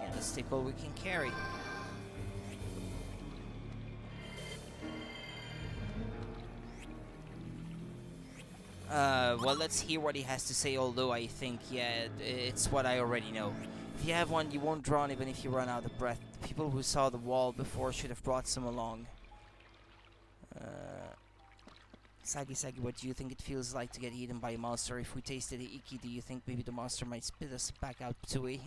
Yeah, let's take what we can carry. Well, let's hear what he has to say, although I think, yeah, it's what I already know. If you have one, you won't drown even if you run out of breath. The people who saw the wall before should have brought some along. Sagi, what do you think it feels like to get eaten by a monster? If we tasted it icky, do you think maybe the monster might spit us back out tooey?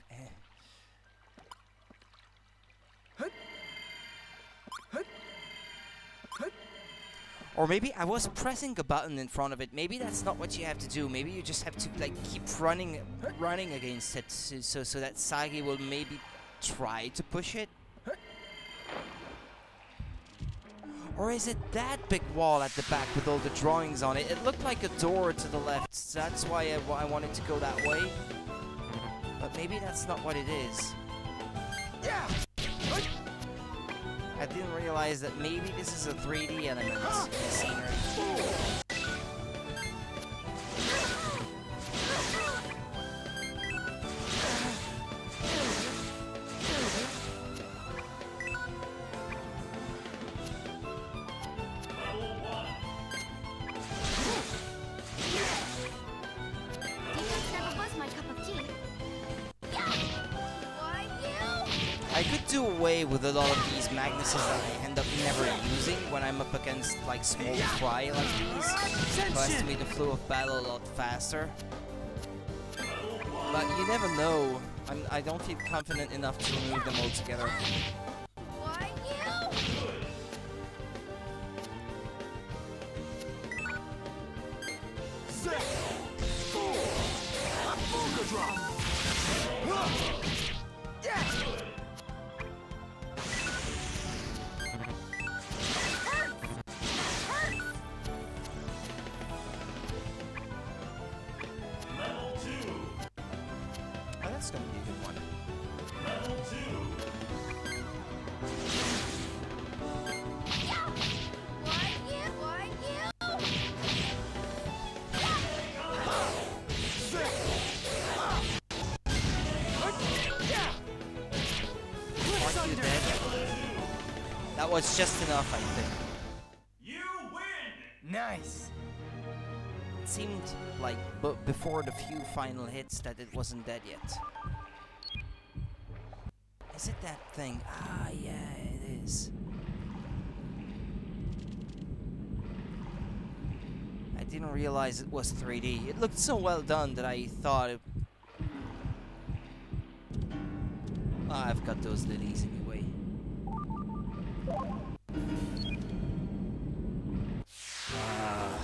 Or maybe I was pressing a button in front of it. Maybe that's not what you have to do. Maybe you just have to like keep running against it, so that Sagi will maybe try to push it. Or is it that big wall at the back with all the drawings on it? It looked like a door to the left, so that's why I wanted to go that way. But maybe that's not what it is. Yeah! I didn't realize that maybe this is a 3D element in the scenery. I could do away with a lot of these Magnuses that I end up never using when I'm up against like small fry like these, so as to make the flow of battle a lot faster. But you never know. I don't feel confident enough to remove them altogether. Oh, that's gonna be a good one. was just enough, I think. You win! Nice. It seemed like before the few final hits that it wasn't dead yet. Is it that thing? Ah, yeah, it is. I didn't realize it was 3D. It looked so well done that I thought it... Ah, I've got those lilies anyway. Ah.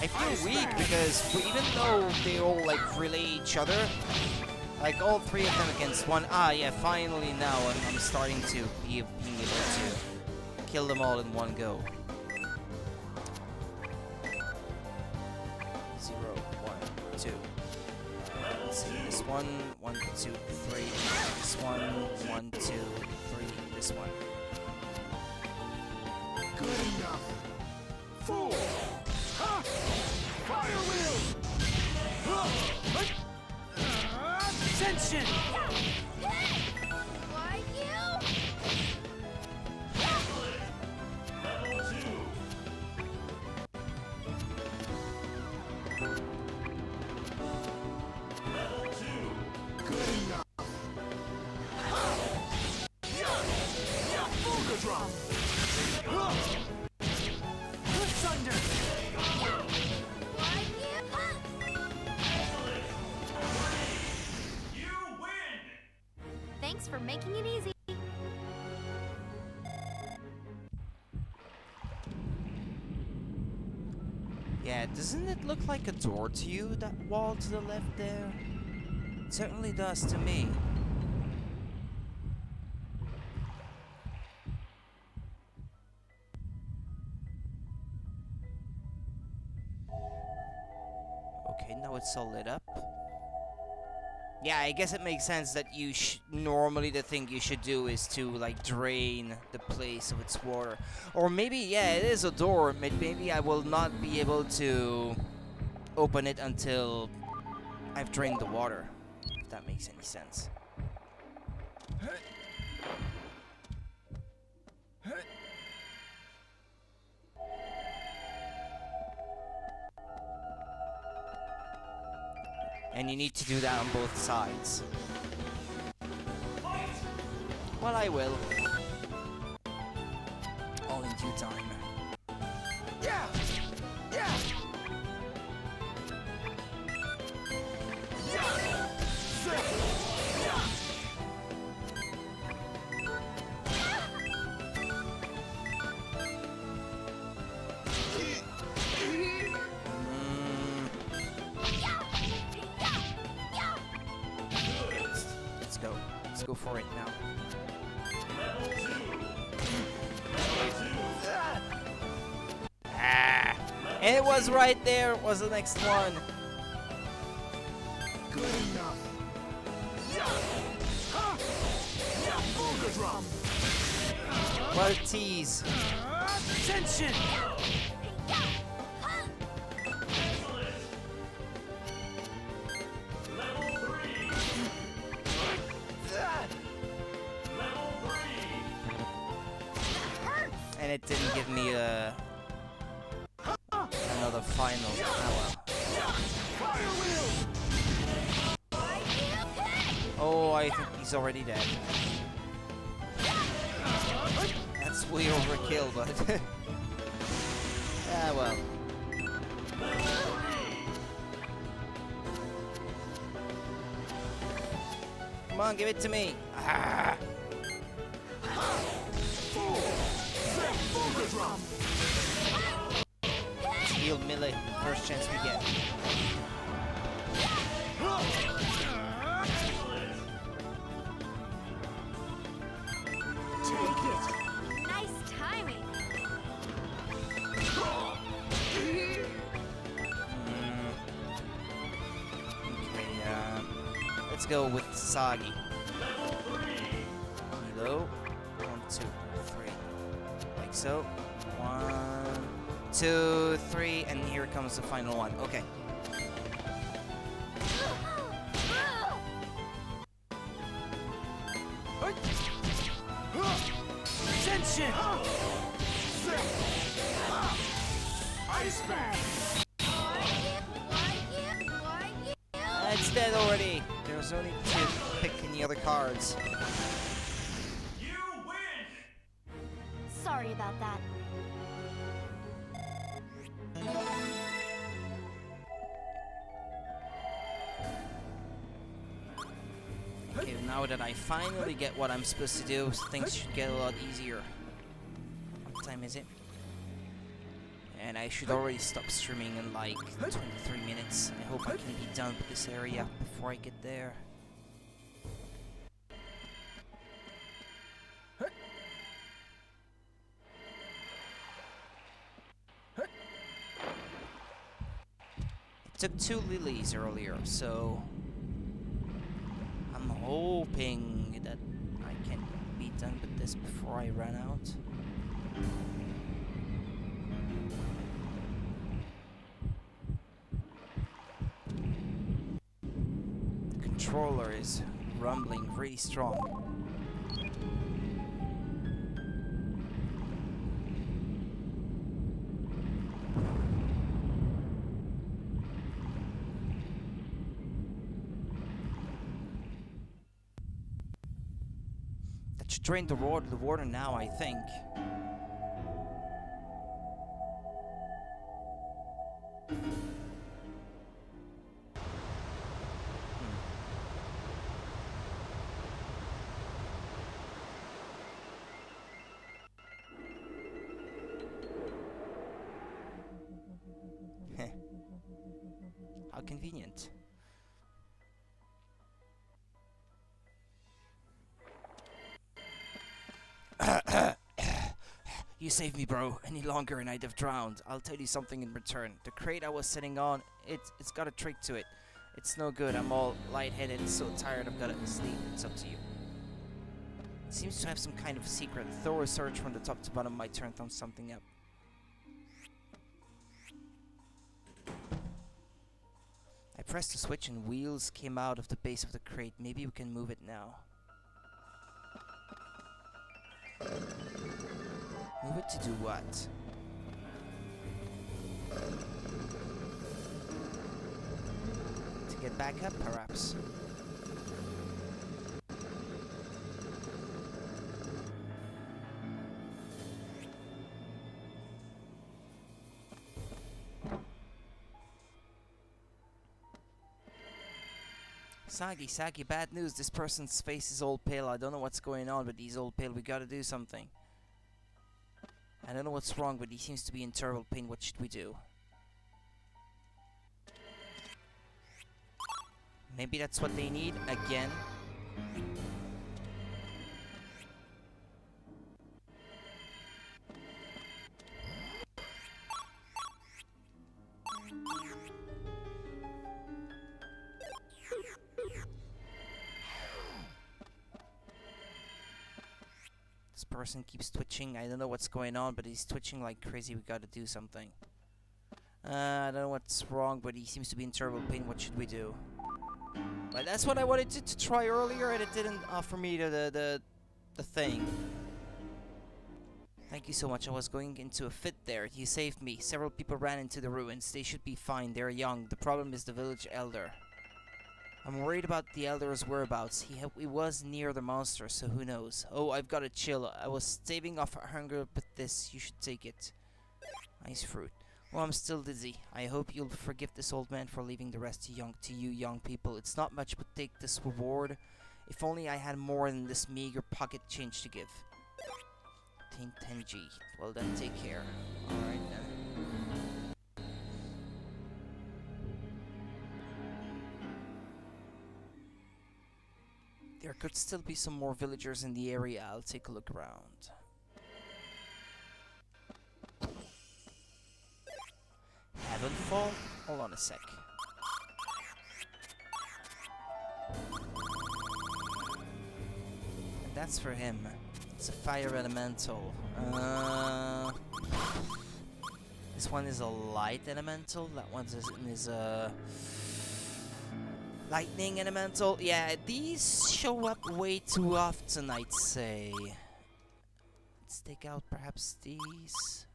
I feel weak because even though they all like relay each other, like all three of them against one. Ah, yeah, finally now I'm starting to be able to kill them all in one go. 0, 1, 2. Let's see, this one, 1, 2, 3. This one, 1, 2, 3. This one. Good enough. 4. Fire wheel! Attention! Why you? Level 2. Level 2. Good enough. Focus drop. Thunder! Why you? You win! Thanks for making it easy. Yeah, doesn't it look like a door to you, that wall to the left there? It certainly does to me. Okay, now it's all lit up. Yeah, I guess it makes sense that you normally the thing you should do is to like drain the place of its water. Or maybe, yeah, it is a door. Maybe I will not be able to open it until I've drained the water. If that makes any sense. And you need to do that on both sides. Well, I will. All in due time. Yeah! Yeah! Let's go for it now. Ah! And it was right there. It was the next one. Good enough. Drum. What a tease. Attention! And it didn't give me another final. Oh well. Oh, I think he's already dead. That's way overkill, but ah well. Come on, give it to me. Ah. Heal melee, first chance we get. let's go with Sagi. Hello. 1, 2, 3. Like so. 1, 2, 3, and here comes the final one. Okay. Attention! Ice Bag! It's dead already. There's only 2 to pick any other cards. You win! Sorry about that. Okay, now that I finally get what I'm supposed to do, things should get a lot easier. What time is it? And I should already stop streaming in like 23 minutes. I hope I can be done with this area before I get there. It took 2 lilies earlier, so I'm hoping that I can be done with this before I run out. The controller is rumbling really strong. That should drain the water now, I think. How convenient. You saved me, bro. Any longer and I'd have drowned. I'll tell you something in return. The crate I was sitting on, it's got a trick to it. It's no good. I'm all lightheaded and so tired I've got to sleep. It's up to you. It seems to have some kind of secret. A thorough search from the top to bottom might turn something up. I pressed the switch and wheels came out of the base of the crate. Maybe we can move it now. Move it to do what? To get back up, perhaps. Sagi, bad news. This person's face is all pale. I don't know what's going on, but he's all pale. We gotta do something. I don't know what's wrong, but he seems to be in terrible pain. What should we do? Maybe that's what they need again. This person keeps twitching. I don't know what's going on, but he's twitching like crazy. We gotta do something. I don't know what's wrong, but he seems to be in terrible pain. What should we do? But that's what I wanted to try earlier, and it didn't offer me the thing. Thank you so much. I was going into a fit there. You saved me. Several people ran into the ruins. They should be fine. They're young. The problem is the village elder. I'm worried about the elder's whereabouts. He was near the monster, so who knows. Oh, I've got to chill. I was staving off hunger, but this, you should take it. Nice fruit. Well, I'm still dizzy. I hope you'll forgive this old man for leaving the rest to you young people. It's not much, but take this reward. If only I had more than this meager pocket change to give. 10G. Well then, take care. Alright then. There could still be some more villagers in the area. I'll take a look around. Heavenfall? Hold on a sec. that's for him. It's a fire elemental. This one is a light elemental. That one is a lightning elemental. Yeah, these show up way too often, I'd say. Let's take out perhaps these.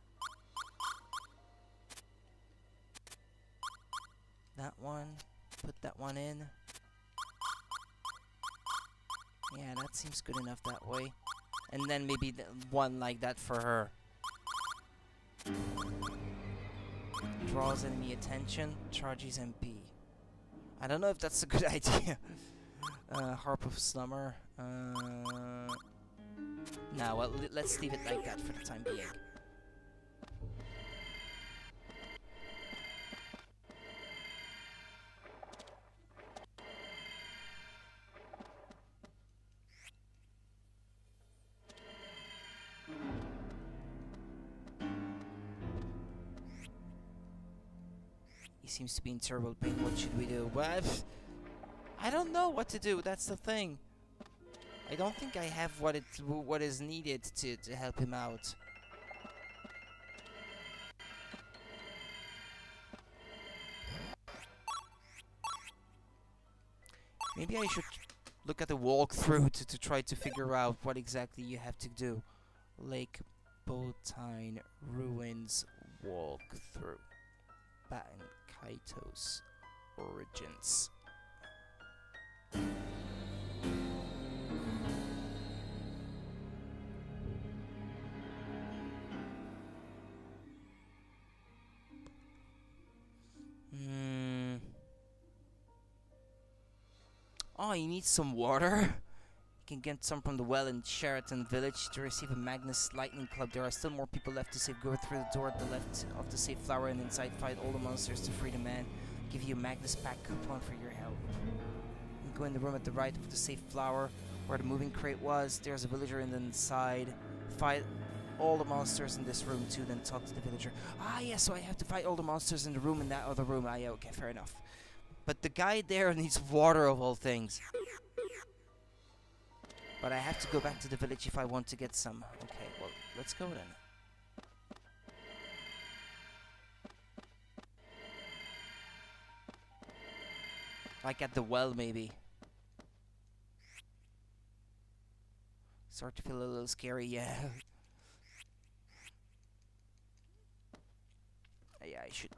That one. Put that one in. Yeah, that seems good enough that way. And then maybe one like that for her. Draws enemy attention, charges MP. I don't know if that's a good idea. Harp of Slumber. Nah, well, let's leave it like that for the time being. He seems to be in terrible pain. What should we do? Well, I don't know what to do. That's the thing. I don't think I have what is needed to help him out. Maybe I should look at the walkthrough to try to figure out what exactly you have to do. Lake Baten Ruins walkthrough. Baten Kaitos Origins. Oh, he needs some water. You can get some from the well in Sheraton Village to receive a Magnus Lightning Club. There are still more people left to save. Go through the door at the left of the safe flower and inside fight all the monsters to free the man. Give you a Magnus pack coupon for your help. And go in the room at the right of the safe flower where the moving crate was. There's a villager in the inside. Fight all the monsters in this room too, then talk to the villager. Ah, yeah, so I have to fight all the monsters in the room in that other room. Ah, yeah, okay, fair enough. But the guy there needs water of all things. But I have to go back to the village if I want to get some. Okay, well, let's go then. Like at the well, maybe. Start to feel a little scary, yeah. Yeah, I should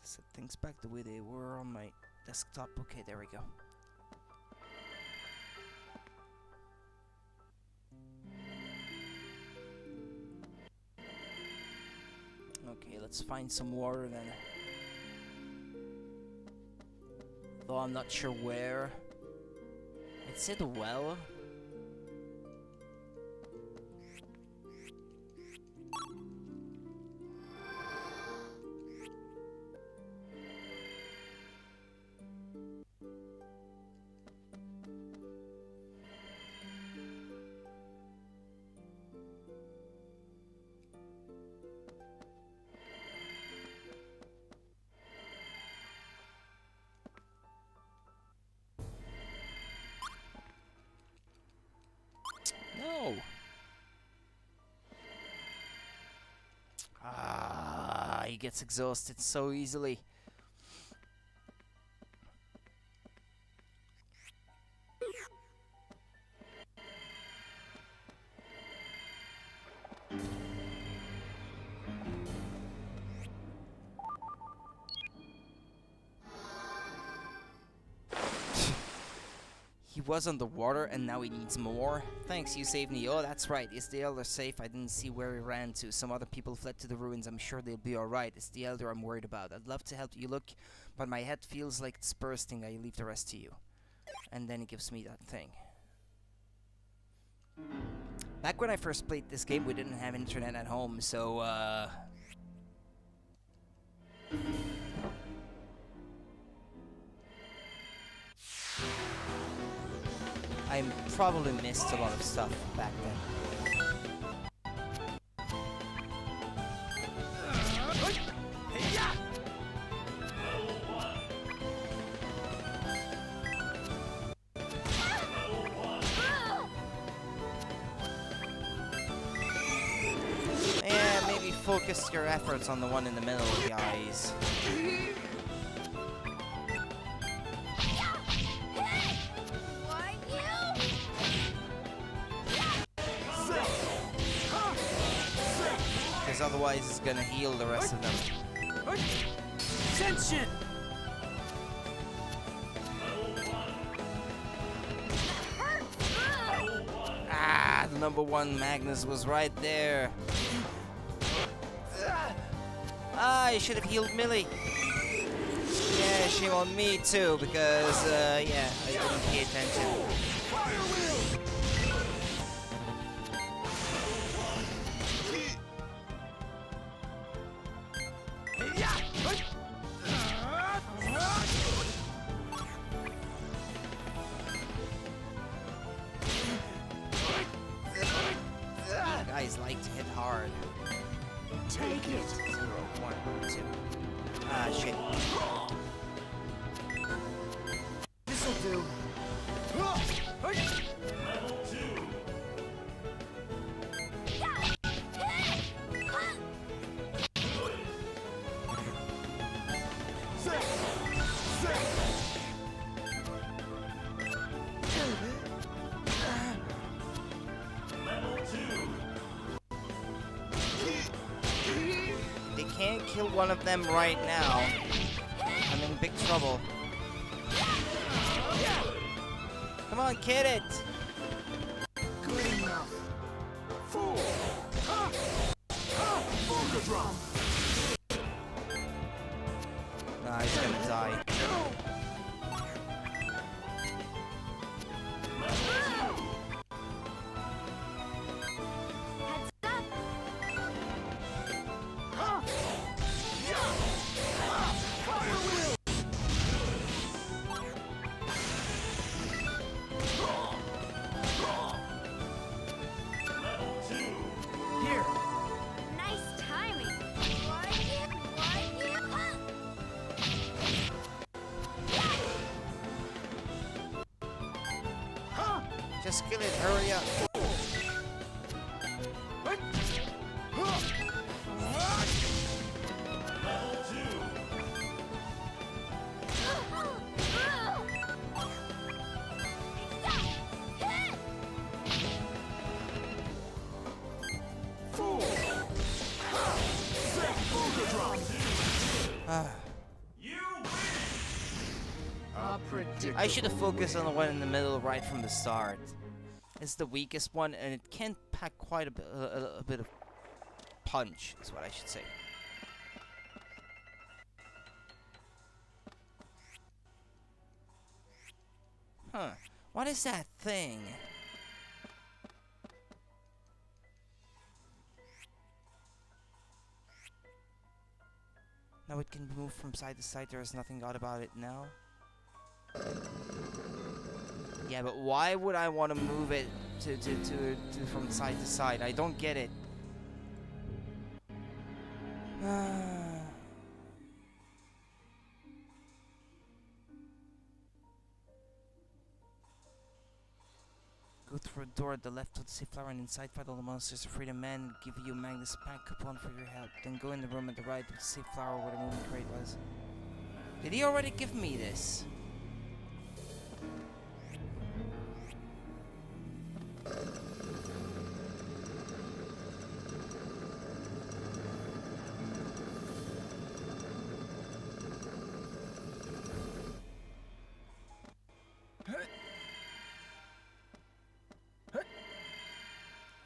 set things back the way they were on my desktop. Okay, there we go. Okay, let's find some water then. Though I'm not sure where. I'd say the well. No. Ah, he gets exhausted so easily. He was underwater and now he needs more. Thanks, you saved me. Oh, that's right. Is the elder safe? I didn't see where he ran to. Some other people fled to the ruins. I'm sure they'll be alright. It's the elder I'm worried about. I'd love to help you look, but my head feels like it's bursting. I leave the rest to you. And then he gives me that thing. Back when I first played this game, we didn't have internet at home, so I probably missed a lot of stuff back then. focus your efforts on the one in the middle, guys. Because otherwise it's gonna heal the rest of them. Tension! Ah, the number one Magnus was right there. Ah, you should have healed Millie. Yeah, shame on me too, because, yeah, I didn't pay attention. Guys like to hit hard. Take it! 0, 1, 2. Ah, shit. This'll do. They can't kill one of them right now. I'm in big trouble. Come on, kid it! Good enough. Fool! Drum. Nah, he's gonna die. Here. Nice timing. Just kill it, hurry up. I should have focused on the one in the middle right from the start. It's the weakest one, and it can pack quite a bit of punch, is what I should say. Huh. What is that thing? Now it can move from side to side. There is nothing odd about it now. Yeah, but why would I want to move it to from side to side? I don't get it. Go through a door at the left of the safe flower and inside fight all the monsters to free the man. Give you a Magnus pack coupon for your help. Then go in the room at the right of the safe flower where the moving crate was. Did he already give me this?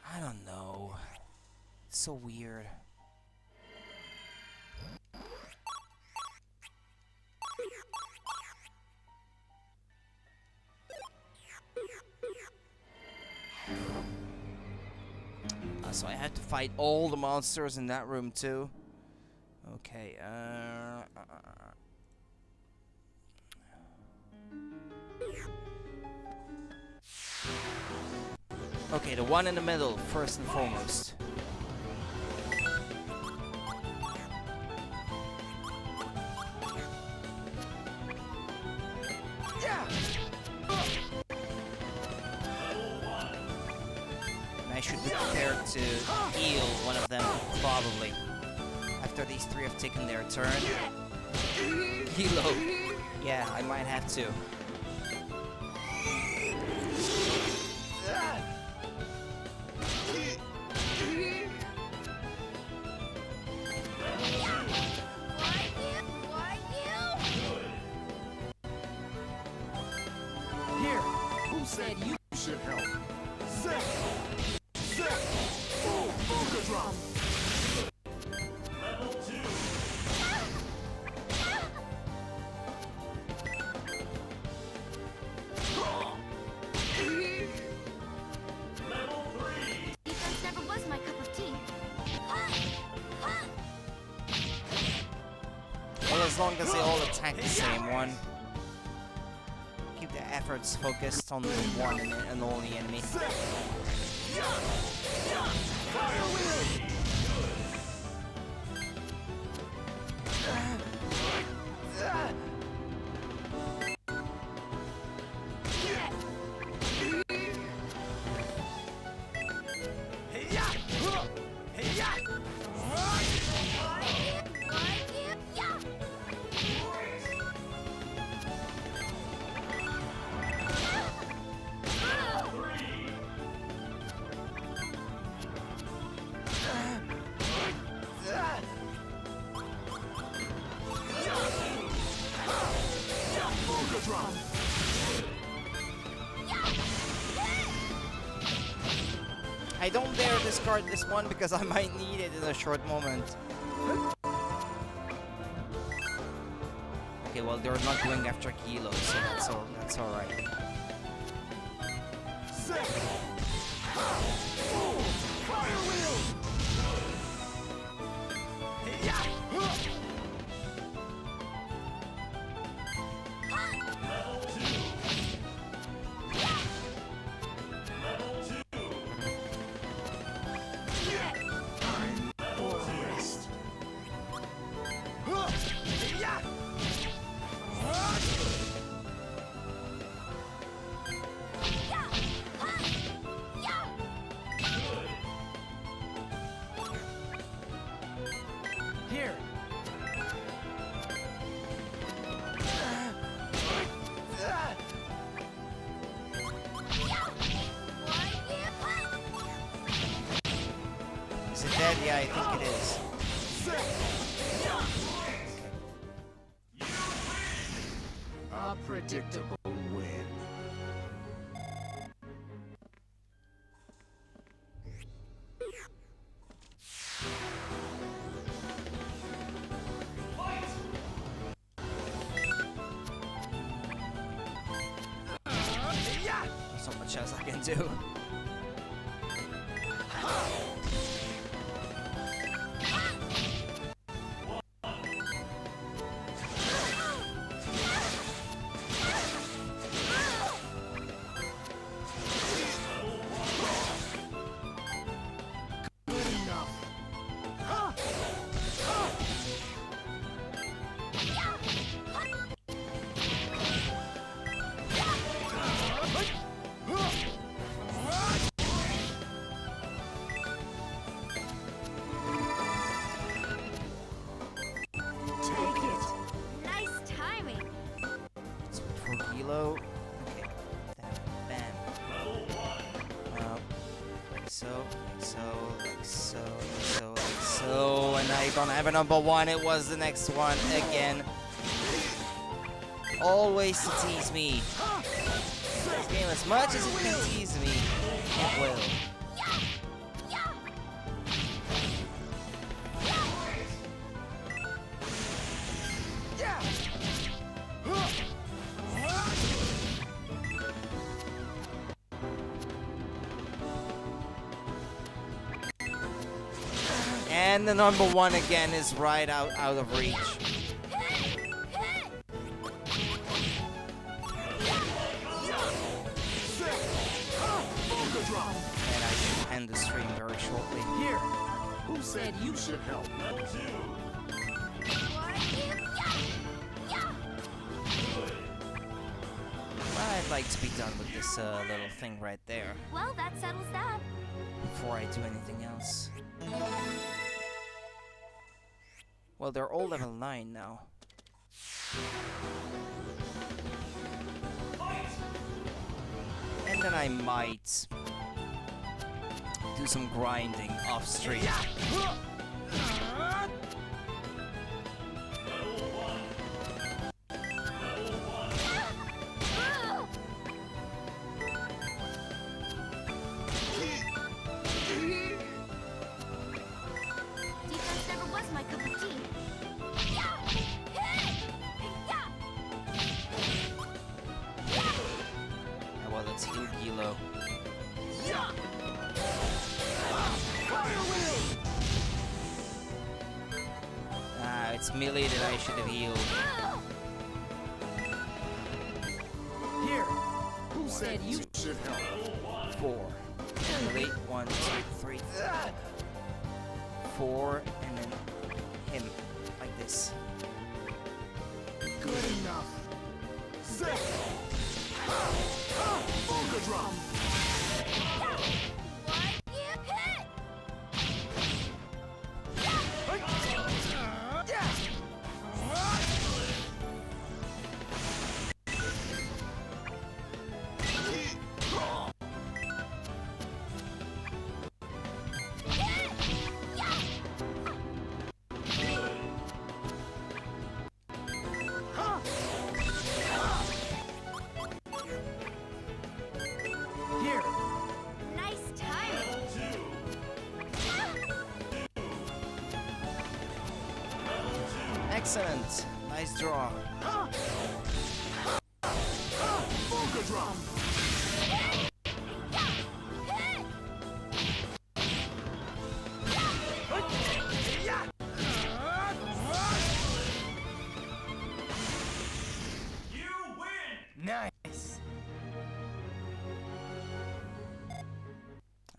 I don't know. It's so weird. So I had to fight all the monsters in that room too. Okay, okay, the one in the middle, first and foremost. And I should be prepared to heal one of them, probably. after these three have taken their turn. Kilo. Yeah, I might have to. Here, who said you should help? Zip! Zip! Full Booga Drum! Level 2. Level 3. Defense never was my cup of tea. Well, as long as they all attack the same one. Keep the efforts focused on the one and only enemy. I don't dare discard this one because I might need it in a short moment. Okay, well they're not going after Kilo, so that's alright. Here! Is it dead? Yeah, I think it is. A predictable win. There's not much else I can do. Kilo. Okay. Bam. Like so, like so, and I don't have a number one. It was the next one again. Always to tease me. This game, as much as it can tease me, it will. And the number one again is right out of reach. And I should end the stream very shortly. Here! Who said you should help? I'd like to be done with this little thing right there Well, that settles that. before I do anything else. Well, they're all level 9 now. And then I might do some grinding off stream. Defense never was my cup of tea. Well, let's heal Gilo. Ah, it's melee that I should have healed. Here. Who said you should help? 4. Melee, 1, 2, 3. 4, and then him. Like this. Good enough. Zip! Bunga drum! Here. Nice timing. Excellent. Nice draw. Bunga drum! You win! Nice.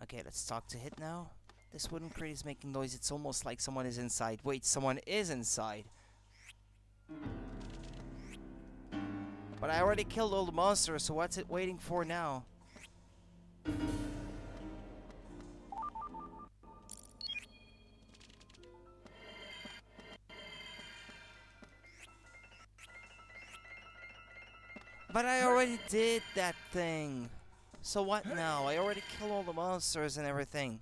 Okay, let's talk to Hit now. This wooden crate is making noise. It's almost like someone is inside. Wait, someone is inside. But I already killed all the monsters, so what's it waiting for now? But I already did that thing. So what now? I already killed all the monsters and everything.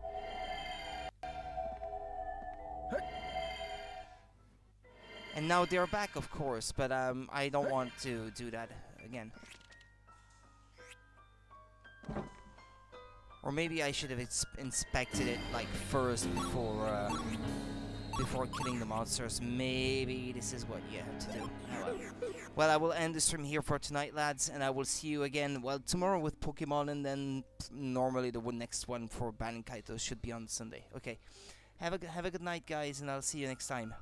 And now they're back, of course, but I don't want to do that again. Or maybe I should have inspected it like first before killing the monsters. Maybe this is what you have to do. Oh, well, I will end the stream here for tonight, lads, and I will see you again, well, tomorrow with Pokemon, and then normally the next one for Baten Kaitos should be on Sunday. Okay, have a good night, guys, and I'll see you next time.